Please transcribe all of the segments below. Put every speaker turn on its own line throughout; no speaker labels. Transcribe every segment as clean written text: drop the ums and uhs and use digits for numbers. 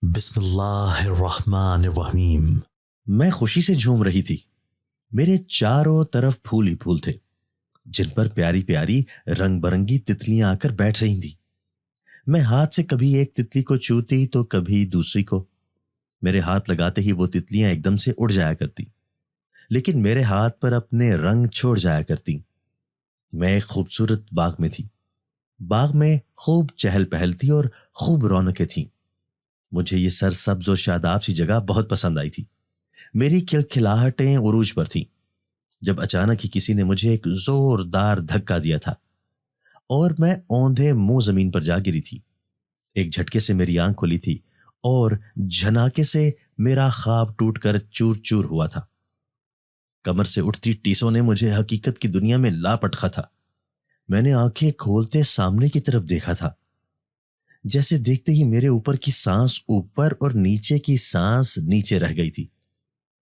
بسم اللہ الرحمن الرحیم۔
میں خوشی سے جھوم رہی تھی۔ میرے چاروں طرف پھول ہی پھول تھے جن پر پیاری پیاری رنگ برنگی تتلیاں آ کر بیٹھ رہی تھیں۔ میں ہاتھ سے کبھی ایک تتلی کو چھوتی تو کبھی دوسری کو۔ میرے ہاتھ لگاتے ہی وہ تتلیاں ایک دم سے اڑ جایا کرتی، لیکن میرے ہاتھ پر اپنے رنگ چھوڑ جایا کرتی۔ میں ایک خوبصورت باغ میں تھی۔ باغ میں خوب چہل پہل تھی اور خوب رونقیں تھیں۔ مجھے یہ سرسبز و شاداب سی جگہ بہت پسند آئی تھی۔ میری کھلکھلاہٹیں عروج پر تھیں جب اچانک ہی کسی نے مجھے ایک زوردار دھکا دیا تھا اور میں اوندھے منہ زمین پر جا گری تھی۔ ایک جھٹکے سے میری آنکھ کھلی تھی اور جھناکے سے میرا خواب ٹوٹ کر چور چور ہوا تھا۔ کمر سے اٹھتی ٹیسوں نے مجھے حقیقت کی دنیا میں لاپٹخا تھا۔ میں نے آنکھیں کھولتے سامنے کی طرف دیکھا تھا، جیسے دیکھتے ہی میرے اوپر کی سانس اوپر اور نیچے کی سانس نیچے رہ گئی تھی۔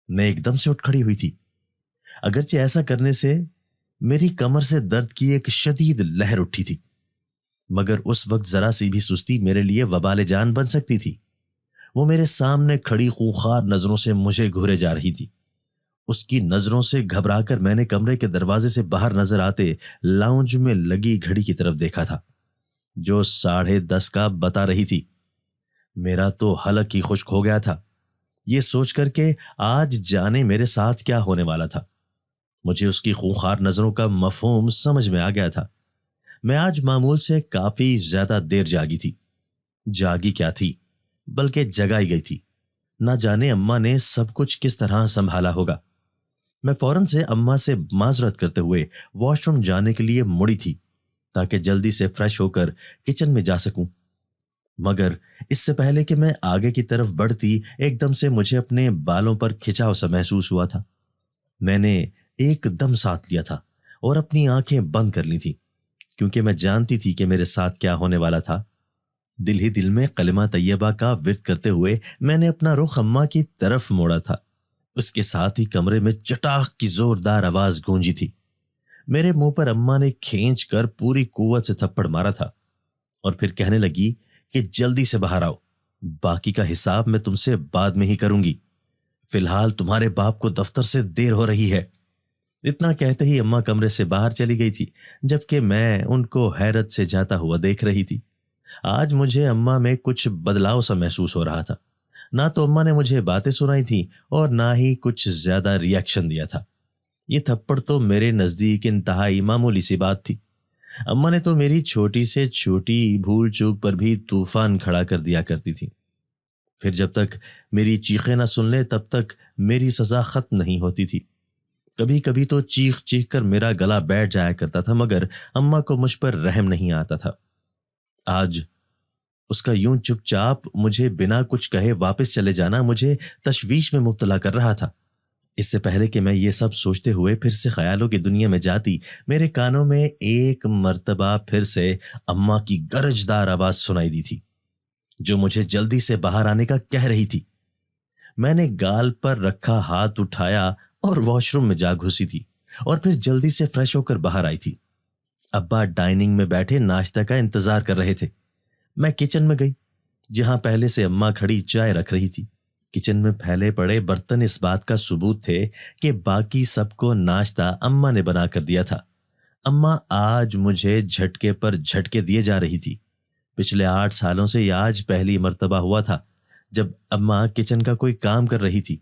میں ایک دم سے اٹھ کھڑی ہوئی تھی، اگرچہ ایسا کرنے سے میری کمر سے درد کی ایک شدید لہر اٹھی تھی، مگر اس وقت ذرا سی بھی سستی میرے لیے وبال جان بن سکتی تھی۔ وہ میرے سامنے کھڑی خونخوار نظروں سے مجھے گھورے جا رہی تھی۔ اس کی نظروں سے گھبرا کر میں نے کمرے کے دروازے سے باہر نظر آتے لاؤنج میں لگی گھڑی کی طرف دیکھا تھا جو 10:30 کا بتا رہی تھی۔ میرا تو حلق ہی خشک ہو گیا تھا یہ سوچ کر کہ آج جانے میرے ساتھ کیا ہونے والا تھا۔ مجھے اس کی خونخوار نظروں کا مفہوم سمجھ میں آ گیا تھا۔ میں آج معمول سے کافی زیادہ دیر جاگی تھی۔ جاگی کیا تھی بلکہ جگائی گئی تھی۔ نہ جانے اماں نے سب کچھ کس طرح سنبھالا ہوگا۔ میں فوراً سے اماں سے معذرت کرتے ہوئے واش روم جانے کے لیے مڑی تھی تاکہ جلدی سے فریش ہو کر کچن میں جا سکوں، مگر اس سے پہلے کہ میں آگے کی طرف بڑھتی ایک دم سے مجھے اپنے بالوں پر کھچاؤ سا محسوس ہوا تھا۔ میں نے ایک دم ساتھ لیا تھا اور اپنی آنکھیں بند کر لی تھی کیونکہ میں جانتی تھی کہ میرے ساتھ کیا ہونے والا تھا۔ دل ہی دل میں کلمہ طیبہ کا ورد کرتے ہوئے میں نے اپنا رخ اماں کی طرف موڑا تھا۔ اس کے ساتھ ہی کمرے میں چٹاخ کی زوردار آواز گونجی تھی۔ میرے منہ پر اماں نے کھینچ کر پوری قوت سے تھپڑ مارا تھا اور پھر کہنے لگی کہ جلدی سے باہر آؤ، باقی کا حساب میں تم سے بعد میں ہی کروں گی، فی الحال تمہارے باپ کو دفتر سے دیر ہو رہی ہے۔ اتنا کہتے ہی اماں کمرے سے باہر چلی گئی تھی جبکہ میں ان کو حیرت سے جاتا ہوا دیکھ رہی تھی۔ آج مجھے اماں میں کچھ بدلاؤ سا محسوس ہو رہا تھا۔ نہ تو اماں نے مجھے باتیں سنائی تھیں اور نہ ہی کچھ زیادہ ریاکشن دیا تھا۔ یہ تھپڑ تو میرے نزدیک انتہائی معمولی سی بات تھی۔ اماں نے تو میری چھوٹی سے چھوٹی بھول چوک پر بھی طوفان کھڑا کر دیا کرتی تھی۔ پھر جب تک میری چیخیں نہ سن لے تب تک میری سزا ختم نہیں ہوتی تھی۔ کبھی کبھی تو چیخ چیخ کر میرا گلا بیٹھ جایا کرتا تھا مگر اماں کو مجھ پر رحم نہیں آتا تھا۔ آج اس کا یوں چپ چاپ مجھے بنا کچھ کہے واپس چلے جانا مجھے تشویش میں مبتلا کر رہا تھا۔ اس سے پہلے کہ میں یہ سب سوچتے ہوئے پھر سے خیالوں کی دنیا میں جاتی، میرے کانوں میں ایک مرتبہ پھر سے اماں کی گرجدار آواز سنائی دی تھی جو مجھے جلدی سے باہر آنے کا کہہ رہی تھی۔ میں نے گال پر رکھا ہاتھ اٹھایا اور واش روم میں جا گھسی تھی اور پھر جلدی سے فریش ہو کر باہر آئی تھی۔ ابا ڈائننگ میں بیٹھے ناشتہ کا انتظار کر رہے تھے۔ میں کچن میں گئی جہاں پہلے سے اماں کھڑی چائے رکھ رہی تھی۔ کچن میں پھیلے پڑے برتن اس بات کا ثبوت تھے کہ باقی سب کو ناشتہ اماں نے بنا کر دیا تھا۔ اماں آج مجھے جھٹکے پر جھٹکے دیے جا رہی تھی۔ پچھلے 8 سالوں سے یہ آج پہلی مرتبہ ہوا تھا جب اماں کچن کا کوئی کام کر رہی تھی۔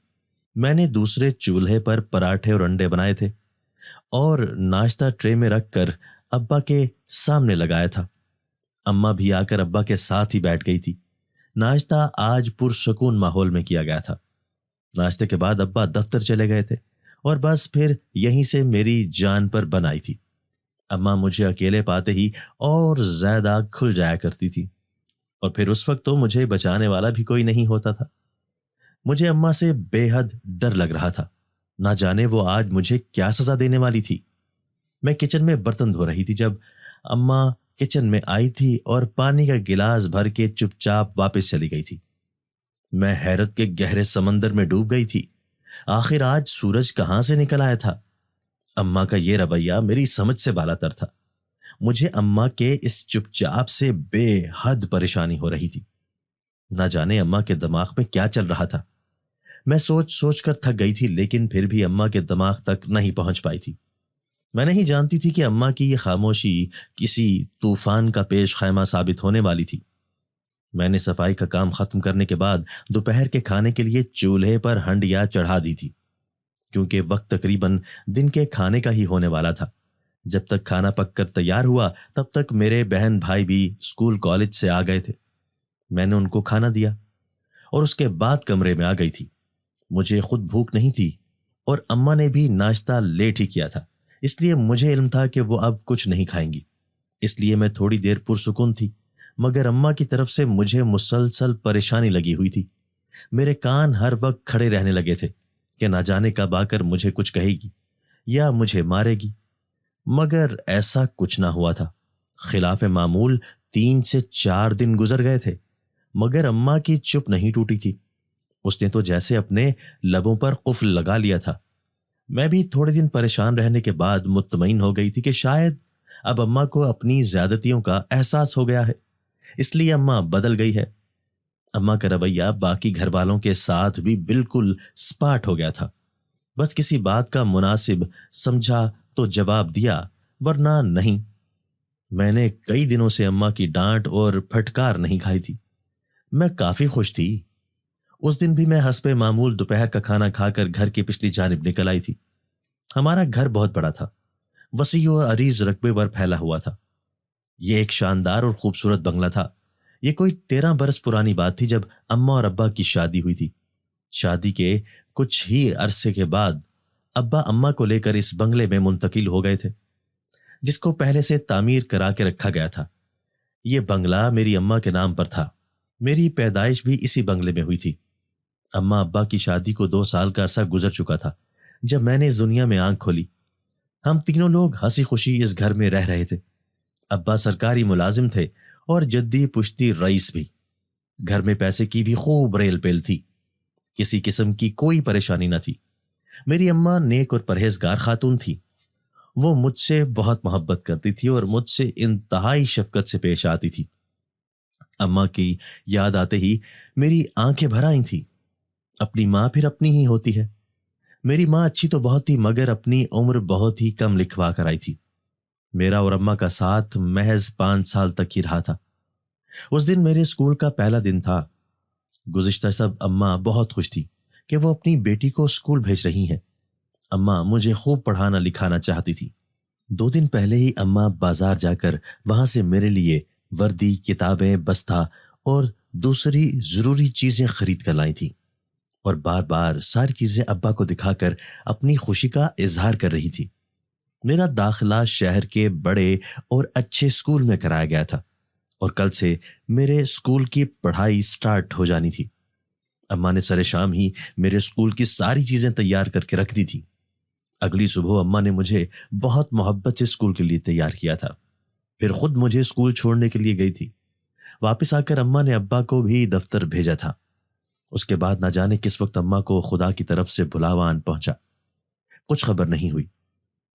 میں نے دوسرے چولہے پر پراٹھے اور انڈے بنائے تھے اور ناشتہ ٹرے میں رکھ کر ابا کے سامنے لگایا تھا۔ اماں بھی آ کر ابا کے ساتھ ہی بیٹھ گئی تھی۔ ناشتہ آج پرسکون ماحول میں کیا گیا تھا۔ ناشتے کے بعد ابا دفتر چلے گئے تھے اور بس پھر یہیں سے میری جان پر بن آئی تھی۔ اماں مجھے اکیلے پاتے ہی اور زیادہ کھل جایا کرتی تھی اور پھر اس وقت تو مجھے بچانے والا بھی کوئی نہیں ہوتا تھا۔ مجھے اماں سے بے حد ڈر لگ رہا تھا، نہ جانے وہ آج مجھے کیا سزا دینے والی تھی۔ میں کچن میں برتن دھو رہی تھی جب اماں کچن میں آئی تھی اور پانی کا گلاس بھر کے چپ چاپ واپس چلی گئی تھی۔ میں حیرت کے گہرے سمندر میں ڈوب گئی تھی۔ آخر آج سورج کہاں سے نکل آیا تھا؟ اماں کا یہ رویہ میری سمجھ سے بالاتر تھا۔ مجھے اماں کے اس چپ چاپ سے بے حد پریشانی ہو رہی تھی۔ نہ جانے اماں کے دماغ میں کیا چل رہا تھا۔ میں سوچ سوچ کر تھک گئی تھی، لیکن پھر بھی اماں کے دماغ تک نہیں پہنچ پائی تھی۔ میں نہیں جانتی تھی کہ اماں کی یہ خاموشی کسی طوفان کا پیش خیمہ ثابت ہونے والی تھی۔ میں نے صفائی کا کام ختم کرنے کے بعد دوپہر کے کھانے کے لیے چولہے پر ہنڈیا چڑھا دی تھی، کیونکہ وقت تقریباً دن کے کھانے کا ہی ہونے والا تھا۔ جب تک کھانا پک کر تیار ہوا تب تک میرے بہن بھائی بھی اسکول کالج سے آ گئے تھے۔ میں نے ان کو کھانا دیا اور اس کے بعد کمرے میں آ گئی تھی۔ مجھے خود بھوک نہیں تھی اور اماں نے بھی ناشتہ لیٹ ہی کیا تھا، اس لیے مجھے علم تھا کہ وہ اب کچھ نہیں کھائیں گی، اس لیے میں تھوڑی دیر پرسکون تھی۔ مگر اماں کی طرف سے مجھے مسلسل پریشانی لگی ہوئی تھی۔ میرے کان ہر وقت کھڑے رہنے لگے تھے کہ نہ جانے کب آ کر مجھے کچھ کہے گی یا مجھے مارے گی، مگر ایسا کچھ نہ ہوا تھا۔ خلاف معمول 3 سے 4 دن گزر گئے تھے، مگر اماں کی چپ نہیں ٹوٹی تھی۔ اس نے تو جیسے اپنے لبوں پر قفل لگا لیا تھا۔ میں بھی تھوڑے دن پریشان رہنے کے بعد مطمئن ہو گئی تھی کہ شاید اب اماں کو اپنی زیادتیوں کا احساس ہو گیا ہے، اس لیے اماں بدل گئی ہے۔ اماں کا رویہ باقی گھر والوں کے ساتھ بھی بالکل سپاٹ ہو گیا تھا۔ بس کسی بات کا مناسب سمجھا تو جواب دیا، ورنہ نہیں۔ میں نے کئی دنوں سے اماں کی ڈانٹ اور پھٹکار نہیں کھائی تھی۔ میں کافی خوش تھی۔ اس دن بھی میں حسب معمول دوپہر کا کھانا کھا کر گھر کی پچھلی جانب نکل آئی تھی۔ ہمارا گھر بہت بڑا تھا، وسیع و عریض رقبے پر پھیلا ہوا تھا۔ یہ ایک شاندار اور خوبصورت بنگلہ تھا۔ یہ کوئی 13 برس پرانی بات تھی جب اماں اور ابا کی شادی ہوئی تھی۔ شادی کے کچھ ہی عرصے کے بعد ابا اماں کو لے کر اس بنگلے میں منتقل ہو گئے تھے، جس کو پہلے سے تعمیر کرا کے رکھا گیا تھا۔ یہ بنگلہ میری اماں کے نام پر تھا۔ میری پیدائش بھی اسی بنگلے میں ہوئی تھی۔ اماں ابا کی شادی کو 2 سال کا عرصہ گزر چکا تھا جب میں نے اس دنیا میں آنکھ کھولی۔ ہم تینوں لوگ ہنسی خوشی اس گھر میں رہ رہے تھے۔ ابا سرکاری ملازم تھے اور جدی پشتی رئیس بھی۔ گھر میں پیسے کی بھی خوب ریل پیل تھی، کسی قسم کی کوئی پریشانی نہ تھی۔ میری اماں نیک اور پرہیزگار خاتون تھی۔ وہ مجھ سے بہت محبت کرتی تھی اور مجھ سے انتہائی شفقت سے پیش آتی تھی۔ اماں کی یاد آتے ہی میری آنکھیں بھر آئی تھیں۔ اپنی ماں پھر اپنی ہی ہوتی ہے۔ میری ماں اچھی تو بہت تھی، مگر اپنی عمر بہت ہی کم لکھوا کر آئی تھی۔ میرا اور اماں کا ساتھ محض 5 سال تک ہی رہا تھا۔ اس دن میرے اسکول کا پہلا دن تھا۔ گزشتہ سب اماں بہت خوش تھی کہ وہ اپنی بیٹی کو اسکول بھیج رہی ہیں۔ اماں مجھے خوب پڑھانا لکھانا چاہتی تھی۔ 2 دن پہلے ہی اماں بازار جا کر وہاں سے میرے لیے وردی، کتابیں، بستہ اور دوسری ضروری چیزیں خرید کر لائی تھیں، اور بار بار ساری چیزیں ابا کو دکھا کر اپنی خوشی کا اظہار کر رہی تھی۔ میرا داخلہ شہر کے بڑے اور اچھے اسکول میں کرایا گیا تھا، اور کل سے میرے اسکول کی پڑھائی سٹارٹ ہو جانی تھی۔ اماں نے سر شام ہی میرے اسکول کی ساری چیزیں تیار کر کے رکھ دی تھی۔ اگلی صبح اماں نے مجھے بہت محبت سے اسکول کے لیے تیار کیا تھا، پھر خود مجھے اسکول چھوڑنے کے لیے گئی تھی۔ واپس آ کر اماں نے ابا کو بھی دفتر بھیجا تھا۔ اس کے بعد نہ جانے کس وقت اماں کو خدا کی طرف سے بلاوا آن پہنچا۔ کچھ خبر نہیں ہوئی۔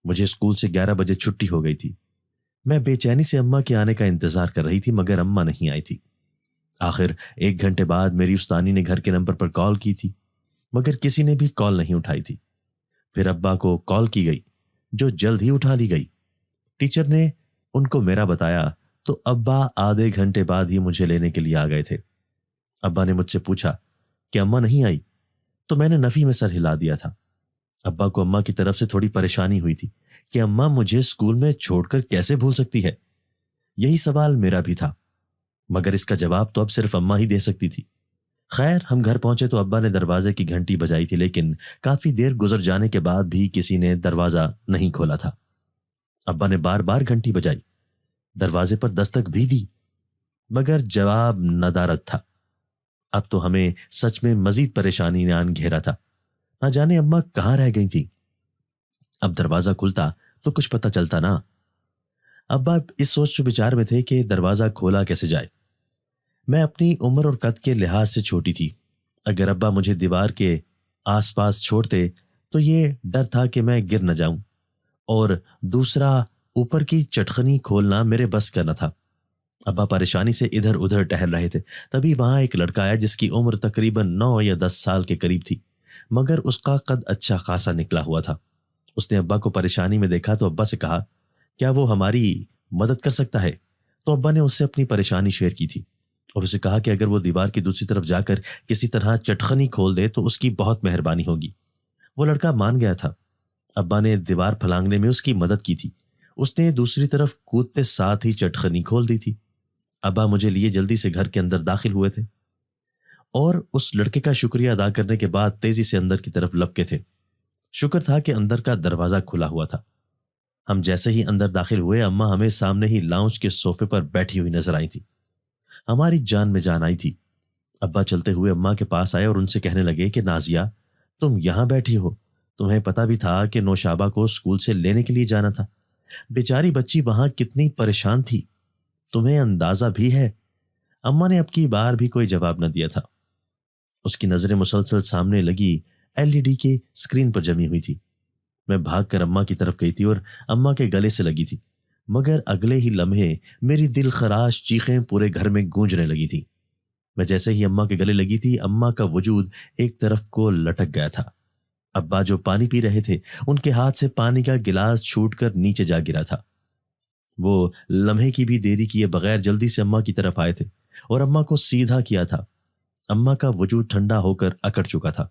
مجھے اسکول سے 11 بجے چھٹی ہو گئی تھی۔ میں بے چینی سے اماں کے آنے کا انتظار کر رہی تھی، مگر اماں نہیں آئی تھی۔ آخر 1 گھنٹے بعد میری استانی نے گھر کے نمبر پر کال کی تھی، مگر کسی نے بھی کال نہیں اٹھائی تھی۔ پھر ابا کو کال کی گئی، جو جلد ہی اٹھا لی گئی۔ ٹیچر نے ان کو میرا بتایا تو ابا آدھے گھنٹے بعد ہی مجھے لینے کے لیے آ گئے تھے۔ ابا نے مجھ سے پوچھا کہ اماں نہیں آئی، تو میں نے نفی میں سر ہلا دیا تھا۔ ابا کو اماں کی طرف سے تھوڑی پریشانی ہوئی تھی کہ اماں مجھے اسکول میں چھوڑ کر کیسے بھول سکتی ہے۔ یہی سوال میرا بھی تھا، مگر اس کا جواب تو اب صرف اماں ہی دے سکتی تھی۔ خیر، ہم گھر پہنچے تو ابا نے دروازے کی گھنٹی بجائی تھی، لیکن کافی دیر گزر جانے کے بعد بھی کسی نے دروازہ نہیں کھولا تھا۔ ابا نے بار بار گھنٹی بجائی، دروازے پر دستک بھی دی، مگر جواب ندارد تھا۔ اب تو ہمیں سچ میں مزید پریشانی نے آن گھیرا تھا۔ نہ جانے اماں کہاں رہ گئی تھی۔ اب دروازہ کھلتا تو کچھ پتہ چلتا نا۔ ابا اس سوچ و بچار میں تھے کہ دروازہ کھولا کیسے جائے۔ میں اپنی عمر اور قد کے لحاظ سے چھوٹی تھی۔ اگر ابا مجھے دیوار کے آس پاس چھوڑتے تو یہ ڈر تھا کہ میں گر نہ جاؤں، اور دوسرا اوپر کی چٹخنی کھولنا میرے بس کا نہ تھا۔ ابا پریشانی سے ادھر ادھر ٹہل رہے تھے، تبھی وہاں ایک لڑکا آیا جس کی عمر تقریباً 9 یا 10 سال کے قریب تھی، مگر اس کا قد اچھا خاصا نکلا ہوا تھا۔ اس نے ابا کو پریشانی میں دیکھا تو ابا سے کہا، کیا وہ ہماری مدد کر سکتا ہے؟ تو ابا نے اس سے اپنی پریشانی شیئر کی تھی اور اسے کہا کہ اگر وہ دیوار کی دوسری طرف جا کر کسی طرح چٹخنی کھول دے تو اس کی بہت مہربانی ہوگی۔ وہ لڑکا مان گیا تھا۔ ابا نے دیوار پھلانگنے میں اس کی مدد کی تھی۔ اس نے دوسری طرف کودتے ساتھ ہی چٹخنی کھول دی تھی۔ ابا مجھے لیے جلدی سے گھر کے اندر داخل ہوئے تھے اور اس لڑکے کا شکریہ ادا کرنے کے بعد تیزی سے اندر کی طرف لپکے تھے۔ شکر تھا کہ اندر کا دروازہ کھلا ہوا تھا۔ ہم جیسے ہی اندر داخل ہوئے، اماں ہمیں سامنے ہی لاؤنج کے صوفے پر بیٹھی ہوئی نظر آئی تھی۔ ہماری جان میں جان آئی تھی۔ ابا چلتے ہوئے اماں کے پاس آئے اور ان سے کہنے لگے کہ نازیہ، تم یہاں بیٹھی ہو؟ تمہیں پتہ بھی تھا کہ نوشابہ کو اسکول سے لینے کے لیے جانا تھا؟ بیچاری بچی وہاں کتنی پریشان تھی، تمہیں اندازہ بھی ہے؟ اماں نے اب کی بار بھی کوئی جواب نہ دیا تھا۔ اس کی نظریں مسلسل سامنے لگی LED کے اسکرین پر جمی ہوئی تھی۔ میں بھاگ کر اماں کی طرف گئی تھی اور اماں کے گلے سے لگی تھی، مگر اگلے ہی لمحے میری دل خراش چیخیں پورے گھر میں گونجنے لگی تھی۔ میں جیسے ہی اماں کے گلے لگی تھی، اماں کا وجود ایک طرف کو لٹک گیا تھا۔ ابا جو پانی پی رہے تھے، ان کے ہاتھ سے پانی کا گلاس چھوٹ کر نیچے جا گرا تھا۔ وہ لمحے کی بھی دیری کیے بغیر جلدی سے اماں کی طرف آئے تھے اور اماں کو سیدھا کیا تھا۔ اماں کا وجود ٹھنڈا ہو کر اکڑ چکا تھا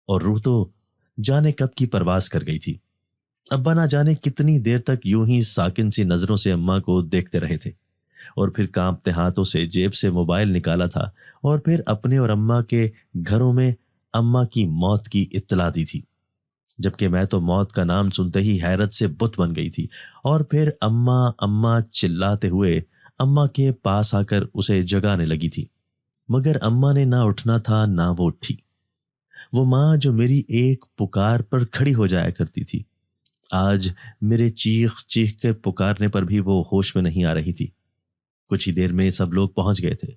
اور روح تو جانے کب کی پرواز کر گئی تھی۔ ابا نہ جانے کتنی دیر تک یوں ہی ساکن سی نظروں سے اماں کو دیکھتے رہے تھے اور پھر کانپتے ہاتھوں سے جیب سے موبائل نکالا تھا اور پھر اپنے اور اماں کے گھروں میں اماں کی موت کی اطلاع دی تھی، جبکہ میں تو موت کا نام سنتے ہی حیرت سے بت بن گئی تھی اور پھر اماں اماں چلاتے ہوئے اماں کے پاس آ کر اسے جگانے لگی تھی، مگر اماں نے نہ اٹھنا تھا نہ وہ اٹھی۔ وہ ماں جو میری ایک پکار پر کھڑی ہو جایا کرتی تھی، آج میرے چیخ چیخ کے پکارنے پر بھی وہ ہوش میں نہیں آ رہی تھی۔ کچھ ہی دیر میں سب لوگ پہنچ گئے تھے۔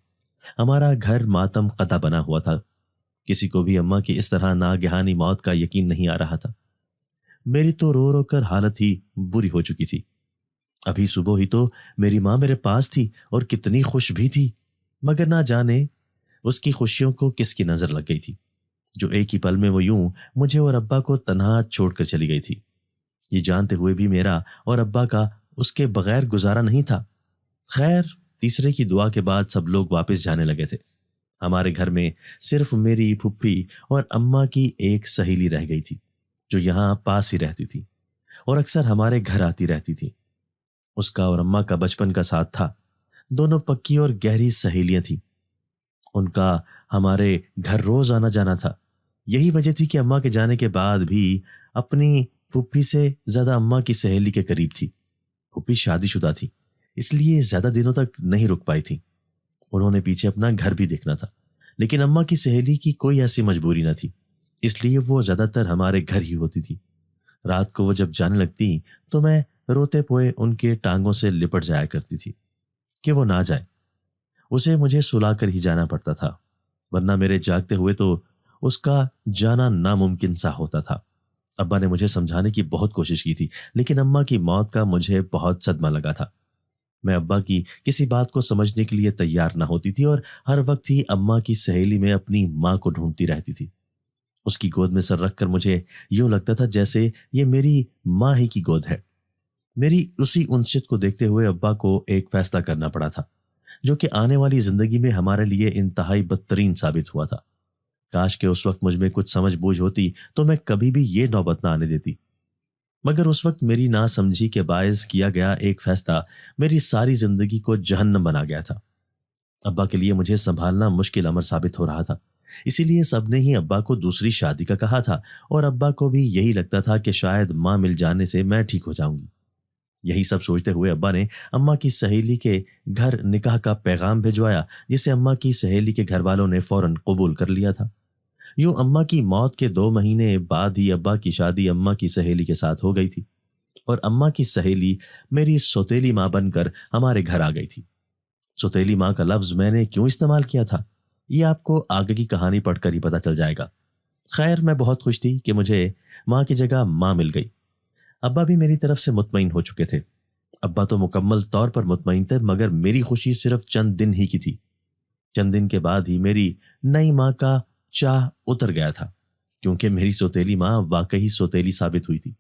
ہمارا گھر ماتم قطع بنا ہوا تھا۔ کسی کو بھی اماں کی اس طرح ناگہانی موت کا یقین نہیں آ رہا تھا۔ میری تو رو رو کر حالت ہی بری ہو چکی تھی۔ ابھی صبح ہی تو میری ماں میرے پاس تھی اور کتنی خوش بھی تھی، مگر نہ جانے اس کی خوشیوں کو کس کی نظر لگ گئی تھی، جو ایک ہی پل میں وہ یوں مجھے اور ابا کو تنہا چھوڑ کر چلی گئی تھی۔ یہ جانتے ہوئے بھی میرا اور ابا کا اس کے بغیر گزارا نہیں تھا۔ خیر، تیسرے کی دعا کے بعد سب لوگ واپس جانے لگے تھے۔ ہمارے گھر میں صرف میری پھپھی اور اماں کی ایک سہیلی رہ گئی تھی، جو یہاں پاس ہی رہتی تھی اور اکثر ہمارے گھر آتی رہتی تھی۔ اس کا اور اماں کا بچپن کا ساتھ تھا۔ دونوں پکی اور گہری سہیلیاں تھیں۔ ان کا ہمارے گھر روز آنا جانا تھا۔ یہی وجہ تھی کہ اماں کے جانے کے بعد بھی اپنی پھپھی سے زیادہ اماں کی سہیلی کے قریب تھی۔ پھپھی شادی شدہ تھی، اس لیے زیادہ دنوں تک نہیں رک پائی تھی۔ انہوں نے پیچھے اپنا گھر بھی دیکھنا تھا، لیکن اماں کی سہیلی کی کوئی ایسی مجبوری نہ تھی، اس لیے وہ زیادہ تر ہمارے گھر ہی ہوتی تھی۔ رات کو وہ جب جانے لگتی تو میں روتے پوئے ان کے ٹانگوں سے لپٹ جایا کرتی تھی کہ وہ نہ جائے۔ اسے مجھے سلا کر ہی جانا پڑتا تھا، ورنہ میرے جاگتے ہوئے تو اس کا جانا ناممکن سا ہوتا تھا۔ ابا نے مجھے سمجھانے کی بہت کوشش کی تھی، لیکن اماں کی موت کا مجھے بہت صدمہ لگا تھا۔ میں ابا کی کسی بات کو سمجھنے کے لیے تیار نہ ہوتی تھی اور ہر وقت ہی اماں کی سہیلی میں اپنی ماں کو ڈھونڈتی رہتی تھی۔ اس کی گود میں سر رکھ کر مجھے یوں لگتا تھا جیسے یہ میری ماں ہی کی گود ہے۔ میری اسی انست کو دیکھتے ہوئے ابا کو ایک فیصلہ کرنا پڑا تھا، جو کہ آنے والی زندگی میں ہمارے لیے انتہائی بدترین ثابت ہوا تھا۔ کاش کہ اس وقت مجھ میں کچھ سمجھ بوجھ ہوتی تو میں کبھی بھی یہ نوبت نہ آنے دیتی، مگر اس وقت میری ناسمجھی کے باعث کیا گیا ایک فیصلہ میری ساری زندگی کو جہنم بنا گیا تھا۔ ابا کے لیے مجھے سنبھالنا مشکل امر ثابت ہو رہا تھا، اسی لیے سب نے ہی ابا کو دوسری شادی کا کہا تھا اور ابا کو بھی یہی لگتا تھا کہ شاید ماں مل جانے سے میں ٹھیک ہو جاؤں گی۔ یہی سب سوچتے ہوئے ابا نے اماں کی سہیلی کے گھر نکاح کا پیغام بھجوایا، جسے اماں کی سہیلی کے گھر والوں نے فوراً قبول کر لیا تھا۔ یوں اماں کی موت کے 2 مہینے بعد ہی ابا کی شادی اماں کی سہیلی کے ساتھ ہو گئی تھی اور اماں کی سہیلی میری سوتیلی ماں بن کر ہمارے گھر آ گئی تھی۔ سوتیلی ماں کا لفظ میں نے کیوں استعمال کیا تھا، یہ آپ کو آگے کی کہانی پڑھ کر ہی پتہ چل جائے گا۔ خیر، میں بہت خوش تھی کہ مجھے ماں کی جگہ ماں مل گئی۔ ابا بھی میری طرف سے مطمئن ہو چکے تھے۔ ابا تو مکمل طور پر مطمئن تھے، مگر میری خوشی صرف چند دن ہی کی تھی۔ چند دن کے بعد ہی میری نئی ماں کا چاہ اتر گیا تھا، کیونکہ میری سوتیلی ماں واقعی سوتیلی ثابت ہوئی تھی۔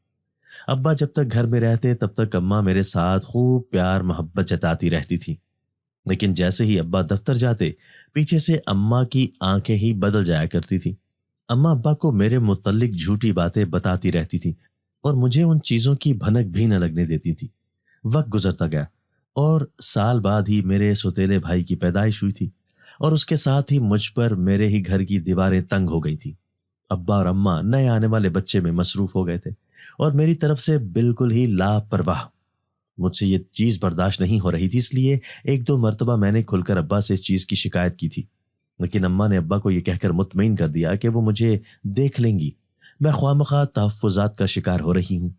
ابا جب تک گھر میں رہتے تب تک اماں میرے ساتھ خوب پیار محبت جتاتی رہتی تھی، لیکن جیسے ہی ابا دفتر جاتے پیچھے سے اماں کی آنکھیں ہی بدل جایا کرتی تھی۔ اماں ابا کو میرے متعلق جھوٹی باتیں بتاتی رہتی تھی اور مجھے ان چیزوں کی بھنک بھی نہ لگنے دیتی تھی۔ وقت گزرتا گیا اور سال بعد ہی میرے سوتیلے بھائی کی پیدائش ہوئی تھی، اور اس کے ساتھ ہی مجھ پر میرے ہی گھر کی دیواریں تنگ ہو گئی تھیں۔ ابا اور اماں نئے آنے والے بچے میں مصروف ہو گئے تھے اور میری طرف سے بالکل ہی لاپرواہ۔ مجھ سے یہ چیز برداشت نہیں ہو رہی تھی، اس لیے ایک دو مرتبہ میں نے کھل کر ابا سے اس چیز کی شکایت کی تھی، لیکن اماں نے ابا کو یہ کہہ کر مطمئن کر دیا کہ وہ مجھے دیکھ لیں گی، میں خواہ تحفظات کا شکار ہو رہی ہوں۔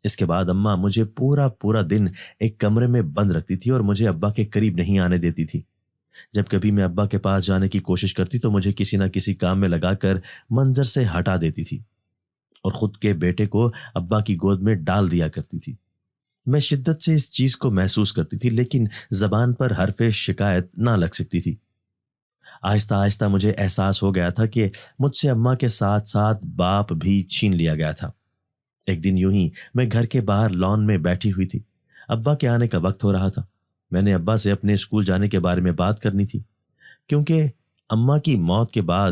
اس کے بعد اماں مجھے پورا دن ایک کمرے میں بند رکھتی تھی اور مجھے ابا کے قریب نہیں آنے دیتی تھی۔ جب کبھی میں ابا کے پاس جانے کی کوشش کرتی تو مجھے کسی نہ کسی کام میں لگا کر منظر سے ہٹا دیتی تھی اور خود کے بیٹے کو ابا کی گود میں ڈال دیا کرتی تھی۔ میں شدت سے اس چیز کو محسوس کرتی تھی، لیکن زبان پر حرف شکایت نہ لگ سکتی تھی۔ آہستہ آہستہ مجھے احساس ہو گیا تھا کہ مجھ سے اماں کے ساتھ ساتھ باپ بھی چھین لیا گیا تھا۔ ایک دن یوں ہی میں گھر کے باہر لان میں بیٹھی ہوئی تھی۔ ابا کے آنے کا وقت ہو رہا تھا۔ میں نے ابا سے اپنے اسکول جانے کے بارے میں بات کرنی تھی، کیونکہ اماں کی موت کے بعد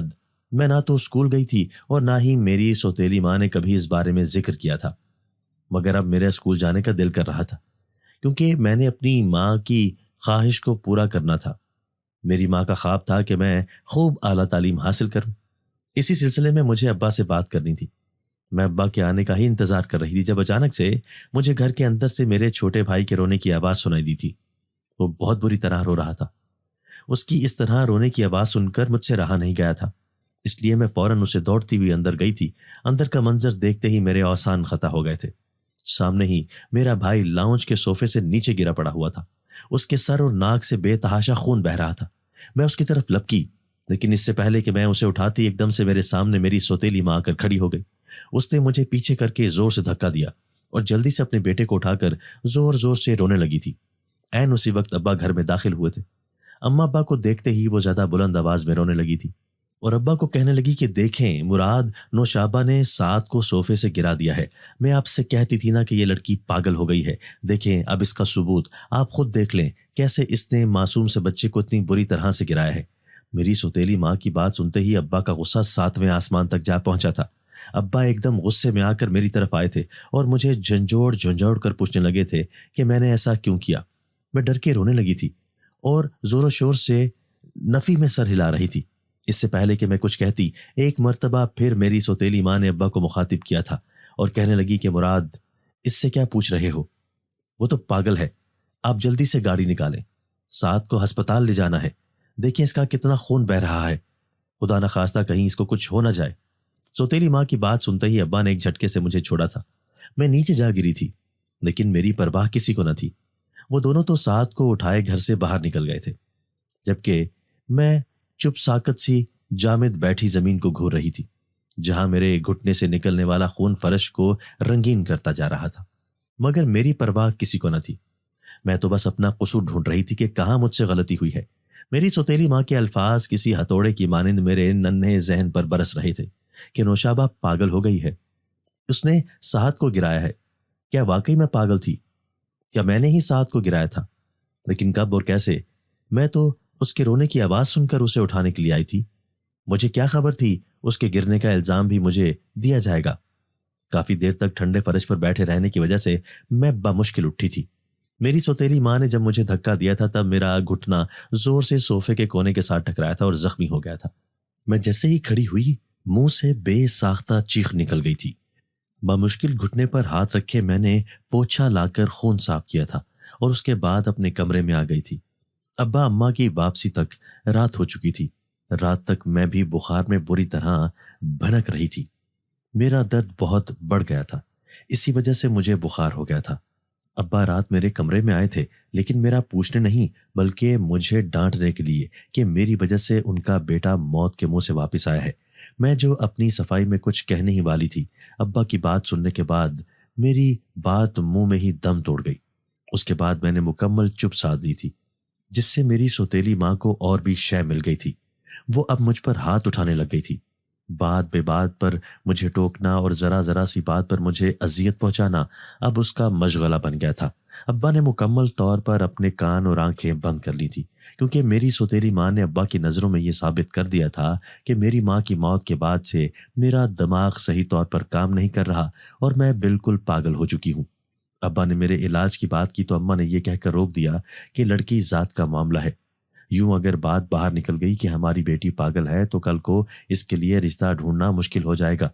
میں نہ تو اسکول گئی تھی اور نہ ہی میری سوتیلی ماں نے کبھی اس بارے میں ذکر کیا تھا۔ مگر اب میرے اسکول جانے کا دل کر رہا تھا، کیونکہ میں نے اپنی ماں کی خواہش کو پورا کرنا تھا۔ میری ماں کا خواب تھا کہ میں خوب اعلیٰ تعلیم حاصل کروں۔ اسی سلسلے میں مجھے ابا سے بات کرنی تھی۔ میں ابا کے آنے کا ہی انتظار کر رہی تھی جب اچانک سے مجھے گھر کے اندر سے میرے چھوٹے بھائی کے رونے کی آواز سنائی دی تھی۔ وہ بہت بری طرح رو رہا تھا۔ اس کی اس طرح رونے کی آواز سن کر مجھ سے رہا نہیں گیا تھا، اس لیے میں فوراً اسے دوڑتی ہوئی اندر گئی تھی۔ اندر کا منظر دیکھتے ہی میرے اوسان خطا ہو گئے تھے۔ سامنے ہی میرا بھائی لاؤنج کے صوفے سے نیچے گرا پڑا ہوا تھا۔ اس کے سر اور ناک سے بے تحاشا خون بہہ رہا تھا۔ میں اس کی طرف لپکی، لیکن اس سے پہلے کہ میں اسے اٹھاتی ایک دم سے میرے سامنے میری سوتیلی ماں آ کر کھڑی ہو گئی۔ اس نے مجھے پیچھے کر کے زور سے دھکا دیا اور جلدی سے اپنے بیٹے کو اٹھا کر زور زور سے رونے لگی تھی۔ عین اسی وقت ابا گھر میں داخل ہوئے تھے۔ اماں ابا کو دیکھتے ہی وہ زیادہ بلند آواز میں رونے لگی تھی اور ابا کو کہنے لگی کہ دیکھیں مراد، نوشابہ نے سعد کو صوفے سے گرا دیا ہے۔ میں آپ سے کہتی تھی نا کہ یہ لڑکی پاگل ہو گئی ہے۔ دیکھیں اب اس کا ثبوت آپ خود دیکھ لیں، کیسے اس نے معصوم سے بچے کو اتنی بری طرح سے گرایا ہے۔ میری سوتیلی ماں کی بات سنتے ہی ابا کا غصہ 7ویں آسمان تک جا پہنچا تھا۔ ابا ایک دم غصے میں آ کر میری طرف آئے تھے اور مجھے جھنجھوڑ کر پوچھنے لگے تھے کہ میں نے ایسا کیوں کیا۔ میں ڈر کے رونے لگی تھی اور زور و شور سے نفی میں سر ہلا رہی تھی۔ اس سے پہلے کہ میں کچھ کہتی، ایک مرتبہ پھر میری سوتیلی ماں نے ابا کو مخاطب کیا تھا اور کہنے لگی کہ مراد، اس سے کیا پوچھ رہے ہو؟ وہ تو پاگل ہے، آپ جلدی سے گاڑی نکالیں، سعد کو ہسپتال لے جانا ہے۔ دیکھیں اس کا کتنا خون بہہ رہا ہے، خدا نہ خواستہ کہیں اس کو کچھ ہو نہ جائے۔ سوتیلی ماں کی بات سنتے ہی ابا نے ایک جھٹکے سے مجھے چھوڑا تھا۔ میں نیچے جا گری تھی، لیکن میری پرواہ کسی کو نہ تھی۔ وہ دونوں تو سعد کو اٹھائے گھر سے باہر نکل گئے تھے، جبکہ میں چپ ساکت سی جامد بیٹھی زمین کو گھور رہی تھی، جہاں میرے گھٹنے سے نکلنے والا خون فرش کو رنگین کرتا جا رہا تھا۔ مگر میری پرواہ کسی کو نہ تھی۔ میں تو بس اپنا قصور ڈھونڈ رہی تھی کہ کہاں مجھ سے غلطی ہوئی ہے۔ میری سوتیلی ماں کے الفاظ کسی ہتھوڑے کی مانند میرے ننھے ذہن پر برس رہے تھے کہ نوشابہ پاگل ہو گئی ہے، اس نے سعد کو گرایا ہے۔ کیا واقعی میں پاگل تھی؟ کیا میں نے ہی سعد کو گرایا تھا؟ لیکن کب اور کیسے؟ میں تو اس کے رونے کی آواز سن کر اسے اٹھانے کے لیے آئی تھی۔ مجھے کیا خبر تھی اس کے گرنے کا الزام بھی مجھے دیا جائے گا۔ کافی دیر تک ٹھنڈے فرش پر بیٹھے رہنے کی وجہ سے میں بمشکل اٹھی تھی۔ میری سوتیلی ماں نے جب مجھے دھکا دیا تھا تب میرا گھٹنا زور سے صوفے کے کونے کے ساتھ ٹکرایا تھا اور زخمی ہو گیا تھا۔ میں جیسے ہی کھڑی ہوئی منہ سے بے ساختہ چیخ نکل گئی تھی۔ بمشکل گھٹنے پر ہاتھ رکھے میں نے پوچھا لا کر خون صاف کیا تھا اور اس کے بعد اپنے کمرے میں آ گئی تھی۔ ابا اماں کی واپسی تک رات ہو چکی تھی۔ رات تک میں بھی بخار میں بری طرح بھنک رہی تھی۔ میرا درد بہت بڑھ گیا تھا، اسی وجہ سے مجھے بخار ہو گیا تھا۔ ابا رات میرے کمرے میں آئے تھے، لیکن میرا پوچھنے نہیں بلکہ مجھے ڈانٹنے کے لیے کہ میری وجہ سے ان کا بیٹا موت کے منہ سے واپس آیا ہے۔ میں جو اپنی صفائی میں کچھ کہنے ہی والی تھی، ابا کی بات سننے کے بعد میری بات منہ میں ہی دم توڑ گئی۔ اس کے بعد میں نے مکمل چپ سادھ لی تھی، جس سے میری سوتیلی ماں کو اور بھی شے مل گئی تھی۔ وہ اب مجھ پر ہاتھ اٹھانے لگ گئی تھی، بات بے بات پر مجھے ٹوکنا اور ذرا ذرا سی بات پر مجھے اذیت پہنچانا اب اس کا مشغلہ بن گیا تھا۔ ابا نے مکمل طور پر اپنے کان اور آنکھیں بند کر لی تھی، کیونکہ میری سوتیلی ماں نے ابا کی نظروں میں یہ ثابت کر دیا تھا کہ میری ماں کی موت کے بعد سے میرا دماغ صحیح طور پر کام نہیں کر رہا اور میں بالکل پاگل ہو چکی ہوں۔ ابا نے میرے علاج کی بات کی تو اماں نے یہ کہہ کر روک دیا کہ لڑکی ذات کا معاملہ ہے، یوں اگر بات باہر نکل گئی کہ ہماری بیٹی پاگل ہے تو کل کو اس کے لیے رشتہ ڈھونڈنا مشکل ہو جائے گا۔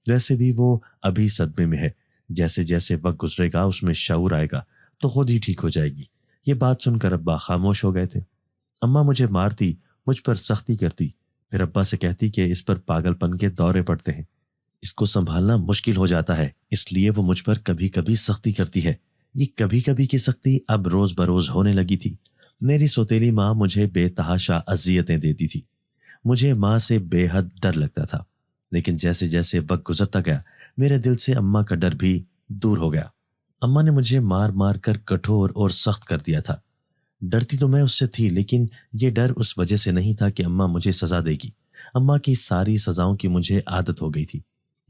ویسے بھی وہ ابھی صدمے میں ہے، جیسے جیسے وقت گزرے گا اس میں شعور آئے گا تو خود ہی ٹھیک ہو جائے گی۔ یہ بات سن کر ابا خاموش ہو گئے تھے۔ اماں مجھے مارتی، مجھ پر سختی کرتی، پھر ابا سے کہتی کہ اس پر پاگل پن کے دورے پڑتے ہیں، اس کو سنبھالنا مشکل ہو جاتا ہے، اس لیے وہ مجھ پر کبھی کبھی سختی کرتی ہے۔ یہ کبھی کبھی کی سختی اب روز بروز ہونے لگی تھی۔ میری سوتیلی ماں مجھے بے تحاشا اذیتیں دیتی تھی۔ مجھے ماں سے بے حد ڈر لگتا تھا، لیکن جیسے جیسے وقت گزرتا گیا میرے دل سے اماں کا ڈر بھی دور ہو گیا۔ اماں نے مجھے مار مار کر کٹھور اور سخت کر دیا تھا۔ ڈرتی تو میں اس سے تھی، لیکن یہ ڈر اس وجہ سے نہیں تھا کہ اماں مجھے سزا دے گی۔ اماں کی ساری سزاؤں کی مجھے عادت ہو گئی تھی۔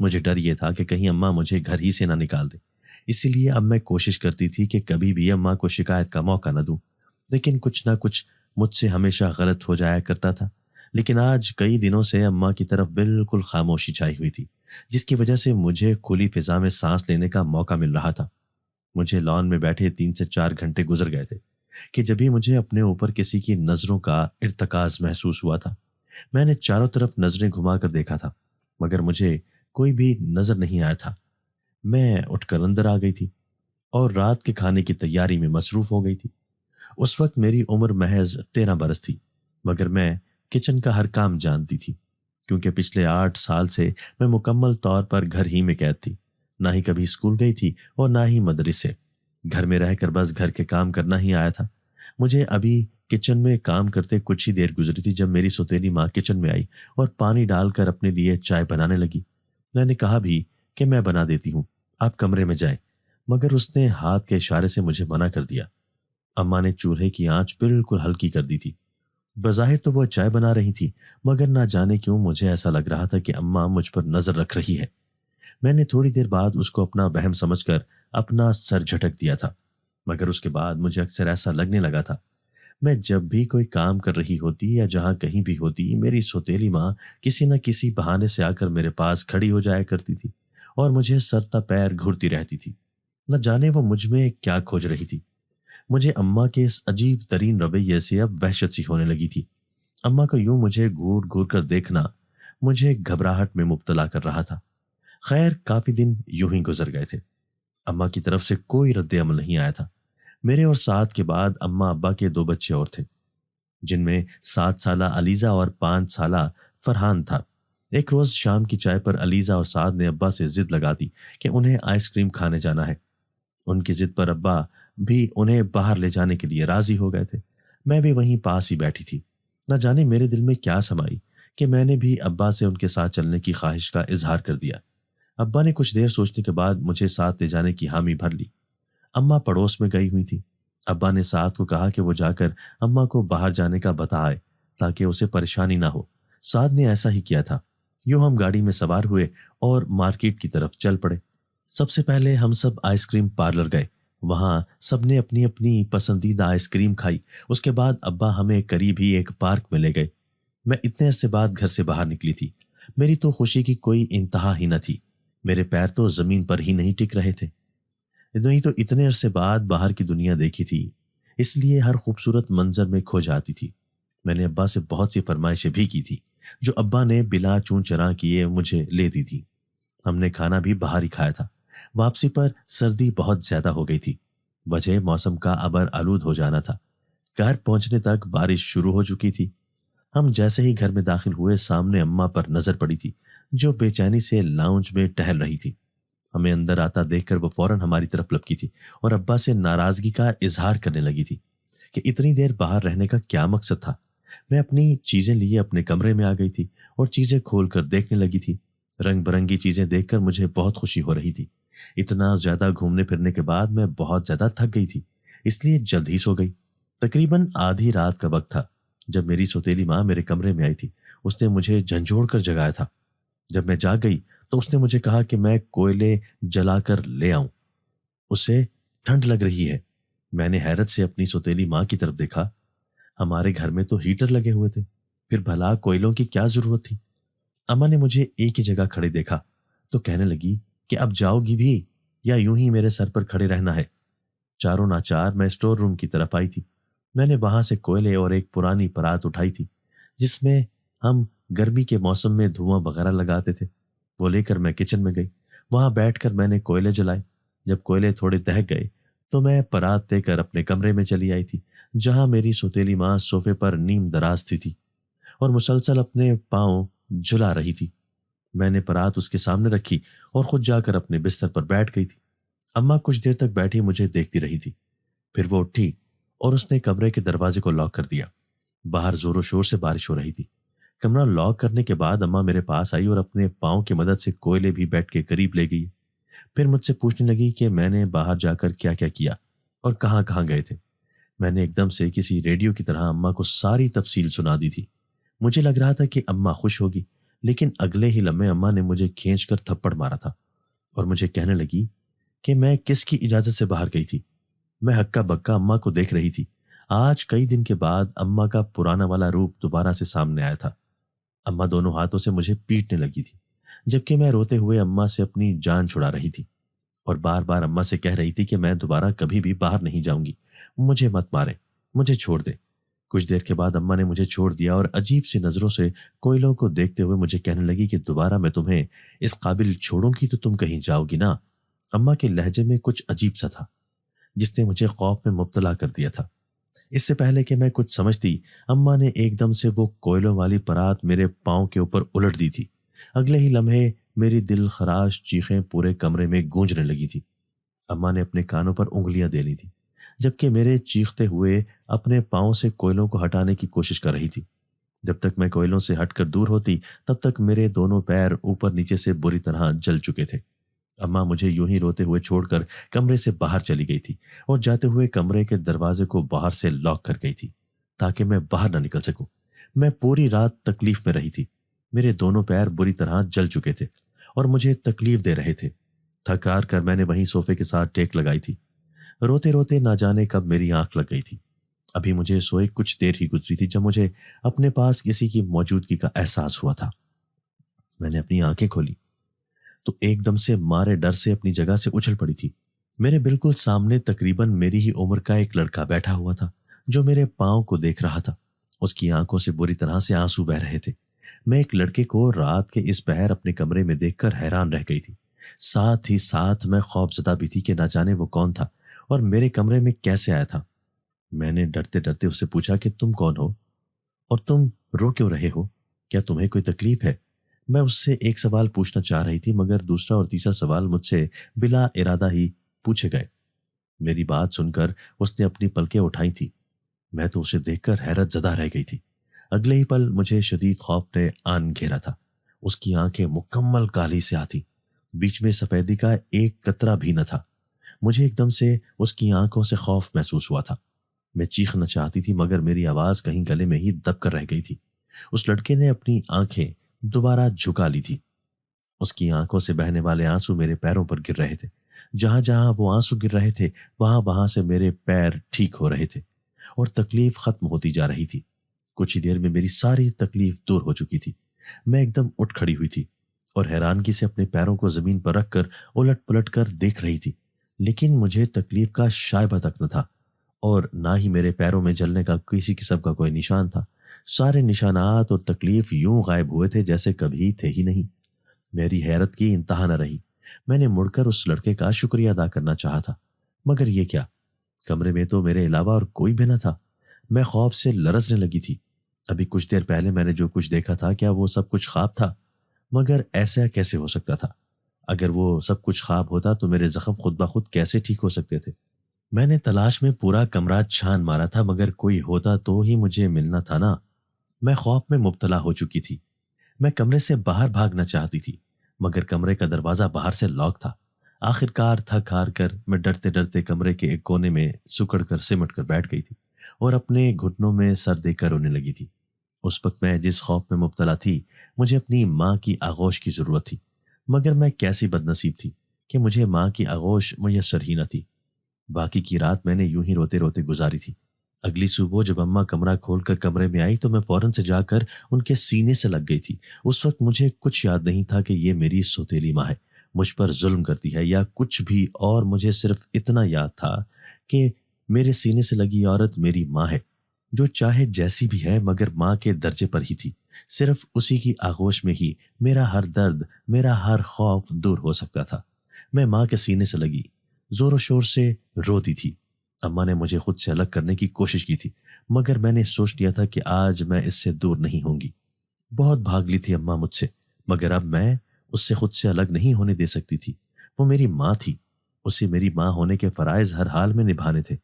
مجھے ڈر یہ تھا کہ کہیں اماں مجھے گھر ہی سے نہ نکال دے، اسی لیے اب میں کوشش کرتی تھی کہ کبھی بھی اماں کو شکایت کا موقع نہ دوں، لیکن کچھ نہ کچھ مجھ سے ہمیشہ غلط ہو جایا کرتا تھا۔ لیکن آج کئی دنوں سے اماں کی طرف بالکل خاموشی چھائی ہوئی تھی، جس کی وجہ سے مجھے کھلی فضا میں سانس لینے کا موقع مل رہا تھا۔ مجھے لان میں بیٹھے 3 سے 4 گھنٹے گزر گئے تھے کہ جبھی مجھے اپنے اوپر کسی کی نظروں کا ارتکاز محسوس ہوا تھا۔ میں نے چاروں طرف نظریں گھما کر دیکھا تھا، مگر مجھے کوئی بھی نظر نہیں آیا تھا۔ میں اٹھ کر اندر آ گئی تھی اور رات کے کھانے کی تیاری میں مصروف ہو گئی تھی۔ اس وقت میری عمر محض 13 برس تھی، مگر میں کچن کا ہر کام جانتی تھی، کیونکہ پچھلے 8 سال سے میں مکمل طور پر گھر ہی میں قید تھی، نہ ہی کبھی اسکول گئی تھی اور نہ ہی مدرسے۔ گھر میں رہ کر بس گھر کے کام کرنا ہی آیا تھا۔ مجھے ابھی کچن میں کام کرتے کچھ ہی دیر گزری تھی جب میری سوتیلی ماں کچن میں آئی اور پانی ڈال کر اپنے لیے چائے بنانے لگی۔ میں نے کہا بھی کہ میں بنا دیتی ہوں، آپ کمرے میں جائیں، مگر اس نے ہاتھ کے اشارے سے مجھے منع کر دیا۔ اماں نے چولہے کی آنچ بالکل ہلکی کر دی تھی۔ بظاہر تو وہ چائے بنا رہی تھی، مگر نہ جانے کیوں مجھے ایسا لگ رہا تھا کہ اماں مجھ پر نظر رکھ رہی ہے۔ میں نے تھوڑی دیر بعد اس کو اپنا وہم سمجھ کر اپنا سر جھٹک دیا تھا، مگر اس کے بعد مجھے اکثر ایسا لگنے لگا تھا میں جب بھی کوئی کام کر رہی ہوتی یا جہاں کہیں بھی ہوتی، میری سوتیلی ماں کسی نہ کسی بہانے سے آ کر میرے پاس کھڑی ہو جایا کرتی تھی اور مجھے سرتا پیر گھورتی رہتی تھی۔ نہ جانے وہ مجھ میں کیا کھوج رہی تھی۔ مجھے اماں کے اس عجیب ترین رویے سے اب وحشت سی ہونے لگی تھی۔ اماں کو یوں مجھے گھور گھور کر دیکھنا مجھے گھبراہٹ میں مبتلا کر رہا تھا۔ خیر کافی دن یوں ہی گزر گئے تھے۔ اماں کی طرف سے کوئی رد عمل نہیں آیا تھا۔ میرے اور سعد کے بعد اماں ابا کے 2 بچے اور تھے، جن میں 7 سالہ علیزہ اور 5 سالہ فرحان تھا۔ ایک روز شام کی چائے پر علیزہ اور سعد نے ابا سے ضد لگا دی کہ انہیں آئس کریم کھانے جانا ہے۔ ان کی ضد پر ابا بھی انہیں باہر لے جانے کے لیے راضی ہو گئے تھے۔ میں بھی وہیں پاس ہی بیٹھی تھی۔ نہ جانے میرے دل میں کیا سمائی کہ میں نے بھی ابا سے ان کے ساتھ چلنے کی خواہش کا اظہار کر دیا۔ ابا نے کچھ دیر سوچنے کے بعد مجھے ساتھ لے جانے کی حامی بھر لی۔ اماں پڑوس میں گئی ہوئی تھی۔ ابا نے سعد کو کہا کہ وہ جا کر اماں کو باہر جانے کا بتائے تاکہ اسے پریشانی نہ ہو۔ سعد نے ایسا ہی کیا تھا۔ یوں ہم گاڑی میں سوار ہوئے اور مارکیٹ کی طرف چل پڑے۔ سب سے پہلے ہم سب آئس کریم پارلر گئے۔ وہاں سب نے اپنی اپنی پسندیدہ آئس کریم کھائی۔ اس کے بعد ابا ہمیں قریب ہی ایک پارک میں لے گئے۔ میں اتنے عرصے بعد گھر سے باہر نکلی تھی۔ میری تو خوشی کی کوئی انتہا ہی نہ تھی۔ میرے پیر تو زمین پر ہی نہیں ٹک رہے تھے۔ نہیں تو اتنے عرصے بعد باہر کی دنیا دیکھی تھی، اس لیے ہر خوبصورت منظر میں کھو جاتی تھی۔ میں نے ابا سے بہت سی فرمائشیں بھی کی تھی جو ابا نے بلا چون چراں کیے مجھے لے دی تھی۔ ہم نے کھانا بھی باہر ہی کھایا تھا۔ واپسی پر سردی بہت زیادہ ہو گئی تھی، وجہ موسم کا ابر آلود ہو جانا تھا۔ گھر پہنچنے تک بارش شروع ہو چکی تھی۔ ہم جیسے ہی گھر میں داخل ہوئے سامنے اماں پر نظر پڑی تھی جو بے چینی سے لاؤنج میں ٹہل رہی تھی۔ ہمیں اندر آتا دیکھ کر وہ فوراً ہماری طرف لپکی تھی اور ابا سے ناراضگی کا اظہار کرنے لگی تھی کہ اتنی دیر باہر رہنے کا کیا مقصد تھا۔ میں اپنی چیزیں لیے اپنے کمرے میں آ گئی تھی اور چیزیں کھول کر دیکھنے لگی تھی۔ رنگ برنگی چیزیں دیکھ کر مجھے بہت خوشی ہو رہی تھی۔ اتنا زیادہ گھومنے پھرنے کے بعد میں بہت زیادہ تھک گئی تھی۔ اس لیے جلد ہی سو گئی۔ تقریباً آدھی رات کا وقت تھا جب میری سوتیلی ماں میرے کمرے میں آئی تھی۔ اس نے مجھے جھنجھوڑ کر جگایا تھا۔ جب میں جاگ گئی تو اس نے مجھے کہا کہ میں کوئلے جلا کر لے آؤں، اسے ٹھنڈ لگ رہی ہے۔ میں نے حیرت سے اپنی سوتیلی ماں کی طرف دیکھا۔ ہمارے گھر میں تو ہیٹر لگے ہوئے تھے، پھر بھلا کوئلوں کی کیا ضرورت تھی؟ اماں نے مجھے ایک ہی جگہ کھڑے دیکھا تو کہنے لگی کہ اب جاؤ گی بھی یا یوں ہی میرے سر پر کھڑے رہنا ہے؟ چاروں ناچار میں اسٹور روم کی طرف آئی تھی۔ میں نے وہاں سے کوئلے اور ایک پرانی پرات اٹھائی تھی جس میں ہم گرمی کے موسم میں دھواں وغیرہ لگاتے تھے، وہ لے کر میں کچن میں گئی۔ وہاں بیٹھ کر میں نے کوئلے جلائے۔ جب کوئلے تھوڑے دہک گئے تو میں پرات دے کر اپنے کمرے میں چلی آئی تھی، جہاں میری سوتیلی ماں صوفے پر نیم دراز تھی اور مسلسل اپنے پاؤں جھلا رہی تھی۔ میں نے پرات اس کے سامنے رکھی اور خود جا کر اپنے بستر پر بیٹھ گئی تھی۔ اماں کچھ دیر تک بیٹھی مجھے دیکھتی رہی تھی، پھر وہ اٹھی اور اس نے کمرے کے دروازے کو لاک کر دیا۔ باہر زور و شور سے بارش ہو رہی تھی۔ کمرہ لاک کرنے کے بعد اماں میرے پاس آئی اور اپنے پاؤں کی مدد سے کوئلے بھی بیٹھ کے قریب لے گئی۔ پھر مجھ سے پوچھنے لگی کہ میں نے باہر جا کر کیا کیا کیا اور کہاں کہاں گئے تھے۔ میں نے ایک دم سے کسی ریڈیو کی طرح اماں کو ساری تفصیل سنا دی تھی۔ مجھے لگ رہا تھا کہ اماں خوش ہوگی، لیکن اگلے ہی لمحے اماں نے مجھے کھینچ کر تھپڑ مارا تھا اور مجھے کہنے لگی کہ میں کس کی اجازت سے باہر گئی تھی۔ میں ہکا بکا اماں کو دیکھ رہی تھی۔ آج کئی دن کے بعد اماں کا پرانا والا روپ دوبارہ سے سامنے آیا تھا۔ اماں دونوں ہاتھوں سے مجھے پیٹنے لگی تھی، جبکہ میں روتے ہوئے اماں سے اپنی جان چھڑا رہی تھی اور بار بار اماں سے کہہ رہی تھی کہ میں دوبارہ کبھی بھی باہر نہیں جاؤں گی، مجھے مت مارے، مجھے چھوڑ دے۔ کچھ دیر کے بعد اماں نے مجھے چھوڑ دیا اور عجیب سی نظروں سے کوئلوں کو دیکھتے ہوئے مجھے کہنے لگی کہ دوبارہ میں تمہیں اس قابل چھوڑوں گی تو تم کہیں جاؤ گی نا۔ اماں کے لہجے میں کچھ عجیب سا تھا جس نے مجھے خوف میں مبتلا کر دیا تھا۔ اس سے پہلے کہ میں کچھ سمجھتی، اماں نے ایک دم سے وہ کوئلوں والی پرات میرے پاؤں کے اوپر الٹ دی تھی۔ اگلے ہی لمحے میری دل خراش چیخیں پورے کمرے میں گونجنے لگی تھی۔ اماں نے اپنے کانوں پر انگلیاں دے لی تھی، جبکہ میرے چیختے ہوئے اپنے پاؤں سے کوئلوں کو ہٹانے کی کوشش کر رہی تھی۔ جب تک میں کوئلوں سے ہٹ کر دور ہوتی تب تک میرے دونوں پیر اوپر نیچے سے بری طرح جل چکے تھے۔ اماں مجھے یوں ہی روتے ہوئے چھوڑ کر کمرے سے باہر چلی گئی تھی اور جاتے ہوئے کمرے کے دروازے کو باہر سے لاک کر گئی تھی تاکہ میں باہر نہ نکل سکوں۔ میں پوری رات تکلیف میں رہی تھی۔ میرے دونوں پیر بری طرح جل چکے تھے اور مجھے تکلیف دے رہے تھے۔ تھک ہار کر میں نے وہیں صوفے کے ساتھ ٹیک لگائی تھی۔ روتے روتے نہ جانے کب میری آنکھ لگ گئی تھی۔ ابھی مجھے سوئے کچھ دیر ہی گزری تھی جب مجھے اپنے پاس کسی کی موجودگی کا احساس ہوا تھا۔ میں نے اپنی آنکھیں کھولی تو ایک دم سے مارے ڈر سے اپنی جگہ سے اچھل پڑی تھی۔ میرے بالکل سامنے تقریباً میری ہی عمر کا ایک لڑکا بیٹھا ہوا تھا جو میرے پاؤں کو دیکھ رہا تھا۔ اس کی آنکھوں سے بری طرح سے آنسو بہ رہے تھے۔ میں ایک لڑکے کو رات کے اس پہر اپنے کمرے میں دیکھ کر حیران رہ گئی تھی۔ ساتھ ہی ساتھ میں خوف زدہ بھی تھی کہ نہ جانے وہ کون تھا اور میرے کمرے میں کیسے آیا تھا۔ میں نے ڈرتے ڈرتے اس سے پوچھا کہ تم کون ہو اور تم رو کیوں رہے ہو؟ کیا تمہیں کوئی تکلیف ہے؟ میں اس سے ایک سوال پوچھنا چاہ رہی تھی مگر دوسرا اور تیسرا سوال مجھ سے بلا ارادہ ہی پوچھے گئے۔ میری بات سن کر اس نے اپنی پلکیں اٹھائی تھی۔ میں تو اسے دیکھ کر حیرت زدہ رہ گئی تھی۔ اگلے ہی پل مجھے شدید خوف نے آن گھیرا تھا۔ اس کی آنکھیں مکمل کالی سے آتی، بیچ میں سفیدی کا ایک قطرہ بھی نہ تھا۔ مجھے ایک دم سے اس کی آنکھوں سے خوف محسوس ہوا تھا۔ میں چیخنا چاہتی تھی مگر میری آواز کہیں گلے میں ہی دب کر رہ گئی تھی۔ اس لڑکے نے اپنی آنکھیں دوبارہ جھکا لی تھی۔ اس کی آنکھوں سے بہنے والے آنسو میرے پیروں پر گر رہے تھے۔ جہاں جہاں وہ آنسو گر رہے تھے وہاں وہاں سے میرے پیر ٹھیک ہو رہے تھے اور تکلیف ختم ہوتی جا رہی تھی۔ کچھ ہی دیر میں میری ساری تکلیف دور ہو چکی تھی۔ میں ایک دم اٹھ کھڑی ہوئی تھی اور حیرانگی سے اپنے پیروں کو زمین پر رکھ کر الٹ پلٹ کر دیکھ رہی تھی، لیکن مجھے تکلیف کا شائبہ تک نہ تھا اور نہ ہی میرے پیروں میں جلنے کا کسی قسم کا کوئی نشان تھا۔ سارے نشانات اور تکلیف یوں غائب ہوئے تھے جیسے کبھی تھے ہی نہیں۔ میری حیرت کی انتہا نہ رہی۔ میں نے مڑ کر اس لڑکے کا شکریہ ادا کرنا چاہا تھا مگر یہ کیا، کمرے میں تو میرے علاوہ اور کوئی بھی نہ تھا۔ میں خوف سے لرزنے لگی تھی۔ ابھی کچھ دیر پہلے میں نے جو کچھ دیکھا تھا کیا وہ سب کچھ خواب تھا؟ مگر ایسا کیسے ہو سکتا تھا؟ اگر وہ سب کچھ خواب ہوتا تو میرے زخم خود بخود کیسے ٹھیک ہو سکتے تھے؟ میں نے تلاش میں پورا کمرہ چھان مارا تھا مگر کوئی ہوتا تو ہی مجھے ملنا تھا نا۔ میں خوف میں مبتلا ہو چکی تھی۔ میں کمرے سے باہر بھاگنا چاہتی تھی مگر کمرے کا دروازہ باہر سے لاک تھا۔ آخر کار تھک ہار کر میں ڈرتے ڈرتے کمرے کے ایک کونے میں سکڑ کر سمٹ کر بیٹھ گئی تھی اور اپنے گھٹنوں میں سر دے کر رونے لگی تھی۔ اس وقت میں جس خوف میں مبتلا تھی، مجھے اپنی ماں کی آغوش کی ضرورت تھی، مگر میں کیسی بد نصیب تھی کہ مجھے ماں کی آغوش میسر ہی نہ تھی۔ باقی کی رات میں نے یوں ہی روتے روتے گزاری تھی۔ اگلی صبح جب اماں کمرہ کھول کر کمرے میں آئی تو میں فوراً سے جا کر ان کے سینے سے لگ گئی تھی۔ اس وقت مجھے کچھ یاد نہیں تھا کہ یہ میری سوتیلی ماں ہے، مجھ پر ظلم کرتی ہے یا کچھ بھی، اور مجھے صرف اتنا یاد تھا کہ میرے سینے سے لگی عورت میری ماں ہے، جو چاہے جیسی بھی ہے مگر ماں کے درجے پر ہی تھی۔ صرف اسی کی آغوش میں ہی میرا ہر درد، میرا ہر خوف دور ہو سکتا تھا۔ میں ماں کے سینے سے لگی زور و شور سے روتی تھی۔ اماں نے مجھے خود سے الگ کرنے کی کوشش کی تھی، مگر میں نے سوچ لیا تھا کہ آج میں اس سے دور نہیں ہوں گی۔ بہت بھاگ لی تھی اماں مجھ سے، مگر اب میں اس سے خود سے الگ نہیں ہونے دے سکتی تھی۔ وہ میری ماں تھی، اسے میری ماں ہونے کے فرائض ہر حال میں نبھانے تھے۔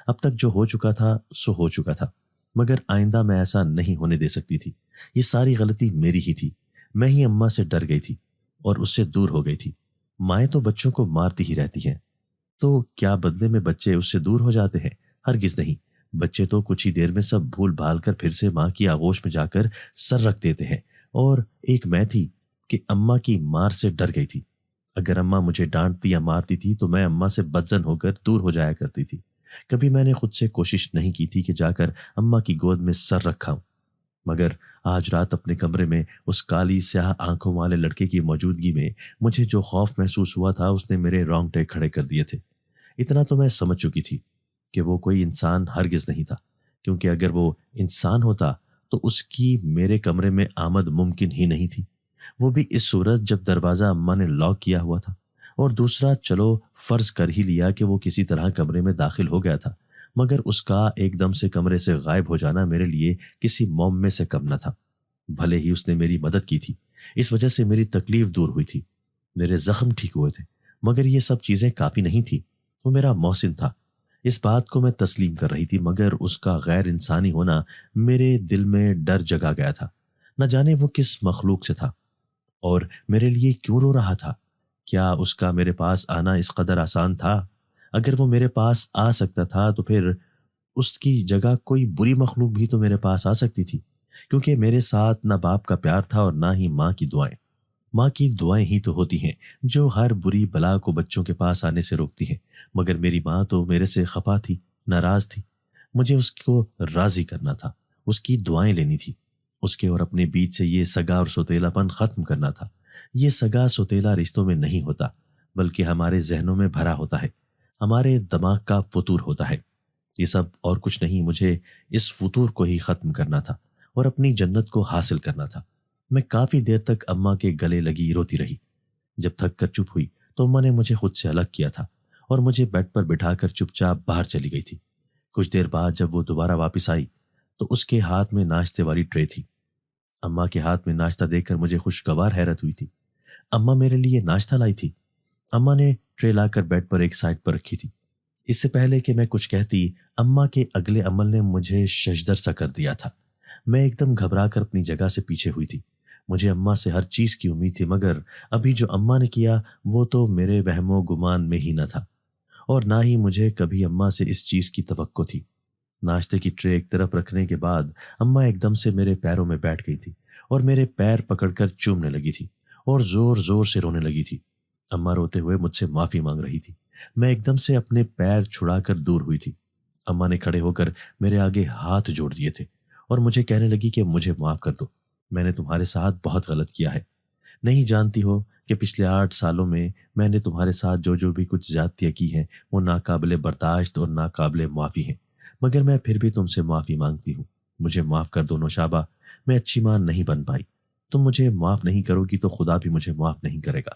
اب تک جو ہو چکا تھا سو ہو چکا تھا، مگر آئندہ میں ایسا نہیں ہونے دے سکتی تھی۔ یہ ساری غلطی میری ہی تھی۔ میں ہی اماں سے ڈر گئی تھی اور اس سے دور ہو گئی تھی۔ مائیں تو بچوں کو مارتی ہی رہتی ہیں، تو کیا بدلے میں بچے اس سے دور ہو جاتے ہیں؟ ہرگز نہیں۔ بچے تو کچھ ہی دیر میں سب بھول بھال کر پھر سے ماں کی آغوش میں جا کر سر رکھ دیتے ہیں، اور ایک میں تھی کہ اماں کی مار سے ڈر گئی تھی۔ اگر اماں مجھے ڈانٹتی یا مارتی تھی تو میں اماں سے بدزن ہو کر دور ہو جایا کرتی تھی۔ کبھی میں نے خود سے کوشش نہیں کی تھی کہ جا کر اماں کی گود میں سر رکھاؤں، مگر آج رات اپنے کمرے میں اس کالی سیاہ آنکھوں والے لڑکے کی موجودگی میں مجھے جو خوف محسوس ہوا تھا اس نے میرے رونگٹے کھڑے کر دیے تھے۔ اتنا تو میں سمجھ چکی تھی کہ وہ کوئی انسان ہرگز نہیں تھا، کیونکہ اگر وہ انسان ہوتا تو اس کی میرے کمرے میں آمد ممکن ہی نہیں تھی، وہ بھی اس صورت جب دروازہ اماں نے لاک کیا ہوا تھا، اور دوسرا چلو فرض کر ہی لیا کہ وہ کسی طرح کمرے میں داخل ہو گیا تھا، مگر اس کا ایک دم سے کمرے سے غائب ہو جانا میرے لیے کسی مومے سے کم نہ تھا۔ بھلے ہی اس نے میری مدد کی تھی، اس وجہ سے میری تکلیف دور ہوئی تھی، میرے زخم ٹھیک ہوئے تھے، مگر یہ سب چیزیں کافی نہیں تھی۔ وہ میرا محسن تھا، اس بات کو میں تسلیم کر رہی تھی، مگر اس کا غیر انسانی ہونا میرے دل میں ڈر جگا گیا تھا۔ نہ جانے وہ کس مخلوق سے تھا اور میرے لیے کیوں رو رہا تھا؟ کیا اس کا میرے پاس آنا اس قدر آسان تھا؟ اگر وہ میرے پاس آ سکتا تھا تو پھر اس کی جگہ کوئی بری مخلوق بھی تو میرے پاس آ سکتی تھی، کیونکہ میرے ساتھ نہ باپ کا پیار تھا اور نہ ہی ماں کی دعائیں۔ ماں کی دعائیں ہی تو ہوتی ہیں جو ہر بری بلا کو بچوں کے پاس آنے سے روکتی ہیں، مگر میری ماں تو میرے سے خفا تھی، ناراض تھی۔ مجھے اس کو راضی کرنا تھا، اس کی دعائیں لینی تھی، اس کے اور اپنے بیچ سے یہ سگا اور سوتیلا پن ختم کرنا تھا۔ یہ سگا سوتیلا رشتوں میں نہیں ہوتا، بلکہ ہمارے ذہنوں میں بھرا ہوتا ہے، ہمارے دماغ کا فطور ہوتا ہے۔ یہ سب اور کچھ نہیں، مجھے اس فطور کو ہی ختم کرنا تھا اور اپنی جنت کو حاصل کرنا تھا۔ میں کافی دیر تک اماں کے گلے لگی روتی رہی۔ جب تھک کر چپ ہوئی تو اماں نے مجھے خود سے الگ کیا تھا اور مجھے بیڈ پر بٹھا کر چپ چاپ باہر چلی گئی تھی۔ کچھ دیر بعد جب وہ دوبارہ واپس آئی تو اس کے ہاتھ میں ناشتے والی ٹرے تھی۔ اماں کے ہاتھ میں ناشتہ دیکھ کر مجھے خوشگوار حیرت ہوئی تھی۔ اماں میرے لیے ناشتہ لائی تھی۔ اماں نے ٹرے لا کر بیڈ پر ایک سائڈ پر رکھی تھی۔ اس سے پہلے کہ میں کچھ کہتی، اماں کے اگلے عمل نے مجھے ششدر سا کر دیا تھا۔ میں ایک دم گھبرا کر اپنی جگہ سے پیچھے ہوئی تھی۔ مجھے اماں سے ہر چیز کی امید تھی، مگر ابھی جو اماں نے کیا وہ تو میرے وہم و گمان میں ہی نہ تھا، اور نہ ہی مجھے کبھی اماں سے اس چیز کی توقع تھی۔ ناشتے کی ٹرے ایک طرف رکھنے کے بعد اماں ایک دم سے میرے پیروں میں بیٹھ گئی تھی اور میرے پیر پکڑ کر چومنے لگی تھی اور زور زور سے رونے لگی تھی۔ اماں روتے ہوئے مجھ سے معافی مانگ رہی تھی۔ میں ایک دم سے اپنے پیر چھڑا کر دور ہوئی تھی۔ اماں نے کھڑے ہو کر میرے آگے ہاتھ جوڑ دیے تھے اور مجھے کہنے لگی کہ مجھے معاف کر دو، میں نے تمہارے ساتھ بہت غلط کیا ہے۔ نہیں جانتی ہو کہ پچھلے 8 سالوں میں نے تمہارے ساتھ جو بھی کچھ زیادتیاں کی ہیں وہ ناقابل برداشت اور ناقابل معافی ہیں، مگر میں پھر بھی تم سے معافی مانگتی ہوں۔ مجھے معاف کر دو نوشابہ، میں اچھی ماں نہیں بن پائی۔ تم مجھے معاف نہیں کرو گی تو خدا بھی مجھے معاف نہیں کرے گا۔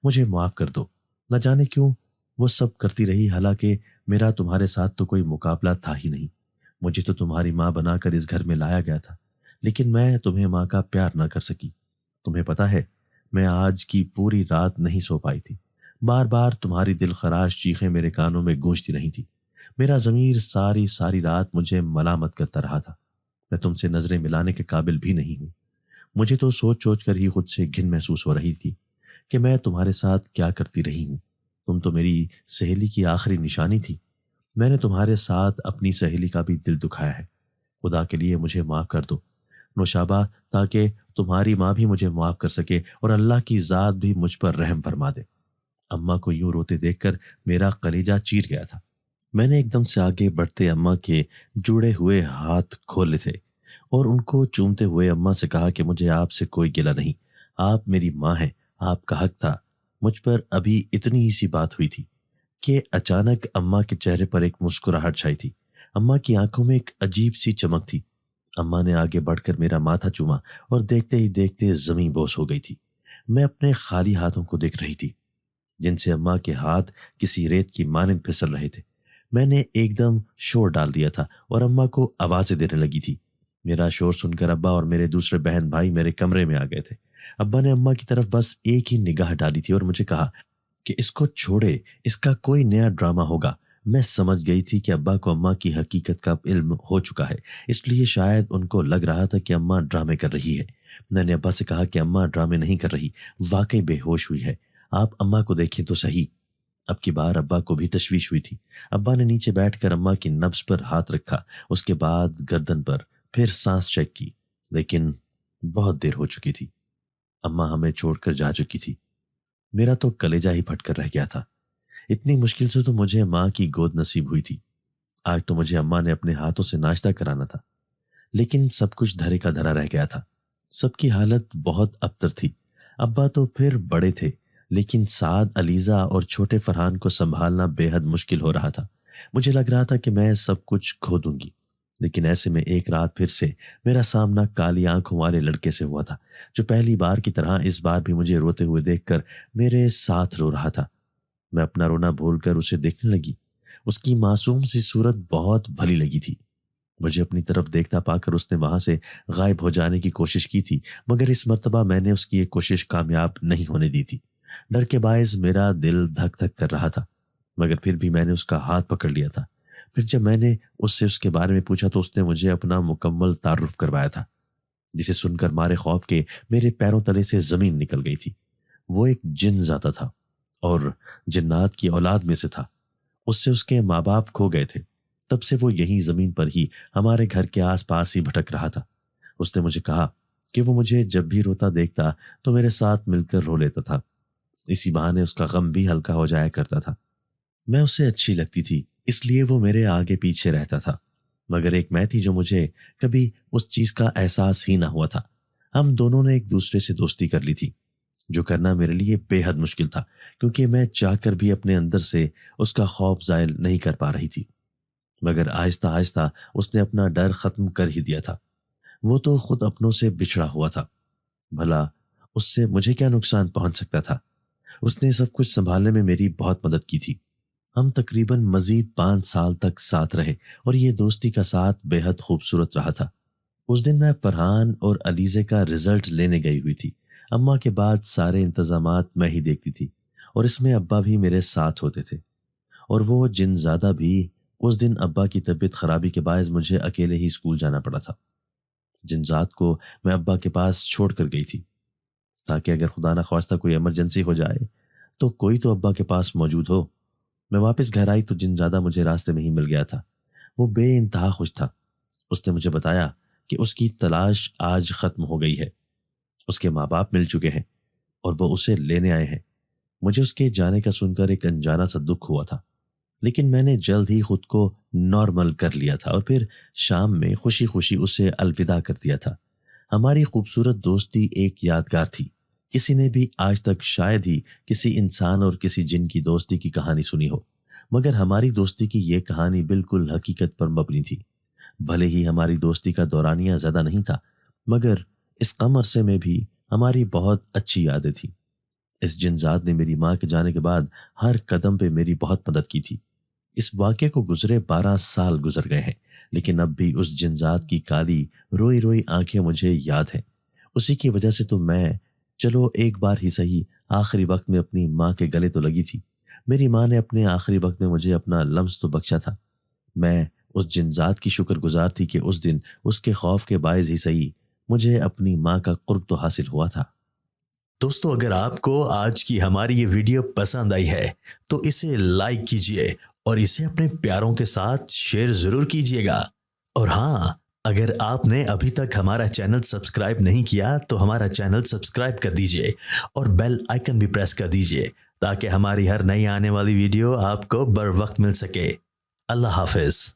مجھے معاف کر دو۔ نہ جانے کیوں وہ سب کرتی رہی، حالانکہ میرا تمہارے ساتھ تو کوئی مقابلہ تھا ہی نہیں۔ مجھے تو تمہاری ماں بنا کر اس گھر میں لایا گیا تھا، لیکن میں تمہیں ماں کا پیار نہ کر سکی۔ تمہیں پتا ہے میں آج کی پوری رات نہیں سو پائی تھی۔ بار بار تمہاری دل خراش چیخیں میرے کانوں میں گونجتی رہی تھی۔ میرا ضمیر ساری رات مجھے ملامت کرتا رہا تھا۔ میں تم سے نظریں ملانے کے قابل بھی نہیں ہوں۔ مجھے تو سوچ کر ہی خود سے گھن محسوس ہو رہی تھی کہ میں تمہارے ساتھ کیا کرتی رہی ہوں۔ تم تو میری سہیلی کی آخری نشانی تھی. میں نے تمہارے ساتھ اپنی سہیلی کا بھی دل دکھایا ہے. خدا کے لیے مجھے معاف کر دو نوشابہ، تاکہ تمہاری ماں بھی مجھے معاف کر سکے اور اللہ کی ذات بھی مجھ پر رحم فرما دے. اماں کو یوں روتے دیکھ کر میرا کلیجہ چیر گیا تھا. میں نے ایک دم سے آگے بڑھتے اماں کے جڑے ہوئے ہاتھ کھولے تھے اور ان کو چومتے ہوئے اماں سے کہا کہ مجھے آپ سے کوئی گلہ نہیں، آپ میری ماں ہیں، آپ کا حق تھا. مجھ پر ابھی اتنی ہی سی بات ہوئی تھی کہ اچانک اماں کے چہرے پر ایک مسکراہٹ چھائی تھی. اماں کی آنکھوں میں ایک عجیب سی چمک تھی. اماں نے آگے بڑھ کر میرا ماتھا چوما اور دیکھتے ہی دیکھتے زمین بوس ہو گئی تھی. میں اپنے خالی ہاتھوں کو دیکھ رہی تھی جن سے اماں کے ہاتھ کسی ریت کی مانند پھسل رہے تھے. میں نے ایک دم شور ڈال دیا تھا اور اماں کو آوازیں دینے لگی تھی. میرا شور سن کر ابا اور میرے دوسرے بہن بھائی میرے کمرے میں آ گئے تھے. ابا نے اماں کی طرف بس ایک ہی نگاہ ڈالی تھی اور مجھے کہا کہ اس کو چھوڑے، اس کا کوئی نیا ڈرامہ ہوگا. میں سمجھ گئی تھی کہ ابا کو اماں کی حقیقت کا علم ہو چکا ہے، اس لیے شاید ان کو لگ رہا تھا کہ اماں ڈرامے کر رہی ہے. میں نے ابا سے کہا کہ اماں ڈرامے نہیں کر رہی، واقعی بے ہوش ہوئی ہے، آپ اماں کو دیکھیں تو صحیح. اب کی بار ابا کو بھی تشویش ہوئی تھی. ابا نے نیچے بیٹھ کر اماں کی نبض پر ہاتھ رکھا، اس کے بعد گردن پر، پھر سانس چیک کی، لیکن بہت دیر ہو چکی تھی. اماں ہمیں چھوڑ کر جا چکی تھی. میرا تو کلیجہ ہی پھٹ کر رہ گیا تھا. اتنی مشکل سے تو مجھے ماں کی گود نصیب ہوئی تھی. آج تو مجھے اماں نے اپنے ہاتھوں سے ناشتہ کرانا تھا، لیکن سب کچھ دھرے کا دھرا رہ گیا تھا. سب کی حالت بہت ابتر تھی. ابا تو پھر بڑے تھے، لیکن سعد، علیزہ اور چھوٹے فرحان کو سنبھالنا بے حد مشکل ہو رہا تھا. مجھے لگ رہا تھا کہ میں سب کچھ کھو دوں گی. لیکن ایسے میں ایک رات پھر سے میرا سامنا کالی آنکھوں والے لڑکے سے ہوا تھا، جو پہلی بار کی طرح اس بار بھی مجھے روتے ہوئے دیکھ کر میرے ساتھ رو رہا تھا. میں اپنا رونا بھول کر اسے دیکھنے لگی. اس کی معصوم سی صورت بہت بھلی لگی تھی. مجھے اپنی طرف دیکھتا پا کر اس نے وہاں سے غائب ہو جانے کی کوشش کی تھی، مگر اس مرتبہ میں نے اس کی یہ کوشش کامیاب نہیں ہونے دی تھی. ڈر کے باعث میرا دل دھک دھک کر رہا تھا، مگر پھر بھی میں نے اس کا ہاتھ پکڑ لیا تھا. پھر جب میں نے اس سے اس کے بارے میں پوچھا تو اس نے مجھے اپنا مکمل تعارف کروایا تھا، جسے سن کر مارے خوف کے میرے پیروں تلے سے زمین نکل گئی تھی. وہ ایک جن ذاتہ تھا اور جنات کی اولاد میں سے تھا. اس سے اس کے ماں باپ کھو گئے تھے. تب سے وہ یہیں زمین پر ہی ہمارے گھر کے آس پاس ہی بھٹک رہا تھا. اس نے مجھے کہا کہ وہ مجھے جب بھی روتا دیکھتا تو میرے ساتھ مل کر رو لیتا تھا. اسی بہانے اس کا غم بھی ہلکا ہو جایا کرتا تھا. میں اسے اچھی لگتی تھی، اس لیے وہ میرے آگے پیچھے رہتا تھا، مگر ایک میں تھی جو مجھے کبھی اس چیز کا احساس ہی نہ ہوا تھا. ہم دونوں نے ایک دوسرے سے دوستی کر لی تھی، جو کرنا میرے لیے بے حد مشکل تھا، کیونکہ میں چاہ کر بھی اپنے اندر سے اس کا خوف زائل نہیں کر پا رہی تھی. مگر آہستہ آہستہ اس نے اپنا ڈر ختم کر ہی دیا تھا. وہ تو خود اپنوں سے بچھڑا ہوا تھا، بھلا اس سے مجھے کیا نقصان پہنچ سکتا تھا. اس نے سب کچھ سنبھالنے میں میری بہت مدد کی تھی. ہم تقریباً مزید 5 سال تک ساتھ رہے اور یہ دوستی کا ساتھ بے حد خوبصورت رہا تھا. اس دن میں فرحان اور علیزے کا رزلٹ لینے گئی ہوئی تھی. اماں کے بعد سارے انتظامات میں ہی دیکھتی تھی اور اس میں ابا بھی میرے ساتھ ہوتے تھے. اور وہ جن زادہ بھی. اس دن ابا کی طبیعت خرابی کے باعث مجھے اکیلے ہی اسکول جانا پڑا تھا. جنزاد کو میں ابا کے پاس چھوڑ کر گئی تھی تاکہ اگر خدا نہ خواستہ کوئی ایمرجنسی ہو جائے تو کوئی تو ابا کے پاس موجود ہو. میں واپس گھر آئی تو جنزادہ مجھے راستے میں ہی مل گیا تھا. وہ بے انتہا خوش تھا. اس نے مجھے بتایا کہ اس کی تلاش آج ختم ہو گئی ہے. اس کے ماں باپ مل چکے ہیں اور وہ اسے لینے آئے ہیں. مجھے اس کے جانے کا سن کر ایک انجانا سا دکھ ہوا تھا، لیکن میں نے جلد ہی خود کو نارمل کر لیا تھا اور پھر شام میں خوشی خوشی اسے الوداع کر دیا تھا. ہماری خوبصورت دوستی ایک یادگار تھی. کسی نے بھی آج تک شاید ہی کسی انسان اور کسی جن کی دوستی کی کہانی سنی ہو، مگر ہماری دوستی کی یہ کہانی بالکل حقیقت پر مبنی تھی. بھلے ہی ہماری دوستی کا دورانیہ زیادہ نہیں تھا، مگر اس کم عرصے میں بھی ہماری بہت اچھی یادیں تھیں. اس جنزاد نے میری ماں کے جانے کے بعد ہر قدم پہ میری بہت مدد کی تھی. اس واقعے کو گزرے 12 سال گزر گئے ہیں، لیکن اب بھی اس جنزاد کی کالی روئی روئی آنکھیں مجھے یاد ہیں. اسی کی وجہ سے تو میں چلو ایک بار ہی صحیح آخری وقت میں اپنی ماں کے گلے تو لگی تھی. میری ماں نے اپنے آخری وقت میں مجھے اپنا لمس تو بخشا تھا. میں اس جنزاد کی شکر گزار تھی کہ اس دن اس کے خوف کے باعث ہی صحیح مجھے اپنی ماں کا قرب تو حاصل ہوا تھا.
دوستو اگر آپ کو آج کی ہماری یہ ویڈیو پسند آئی ہے تو اسے لائک کیجئے اور اسے اپنے پیاروں کے ساتھ شیئر ضرور کیجئے گا. اور ہاں، اگر آپ نے ابھی تک ہمارا چینل سبسکرائب نہیں کیا تو ہمارا چینل سبسکرائب کر دیجئے اور بیل آئیکن بھی پریس کر دیجئے تاکہ ہماری ہر نئی آنے والی ویڈیو آپ کو بر وقت مل سکے. اللہ حافظ.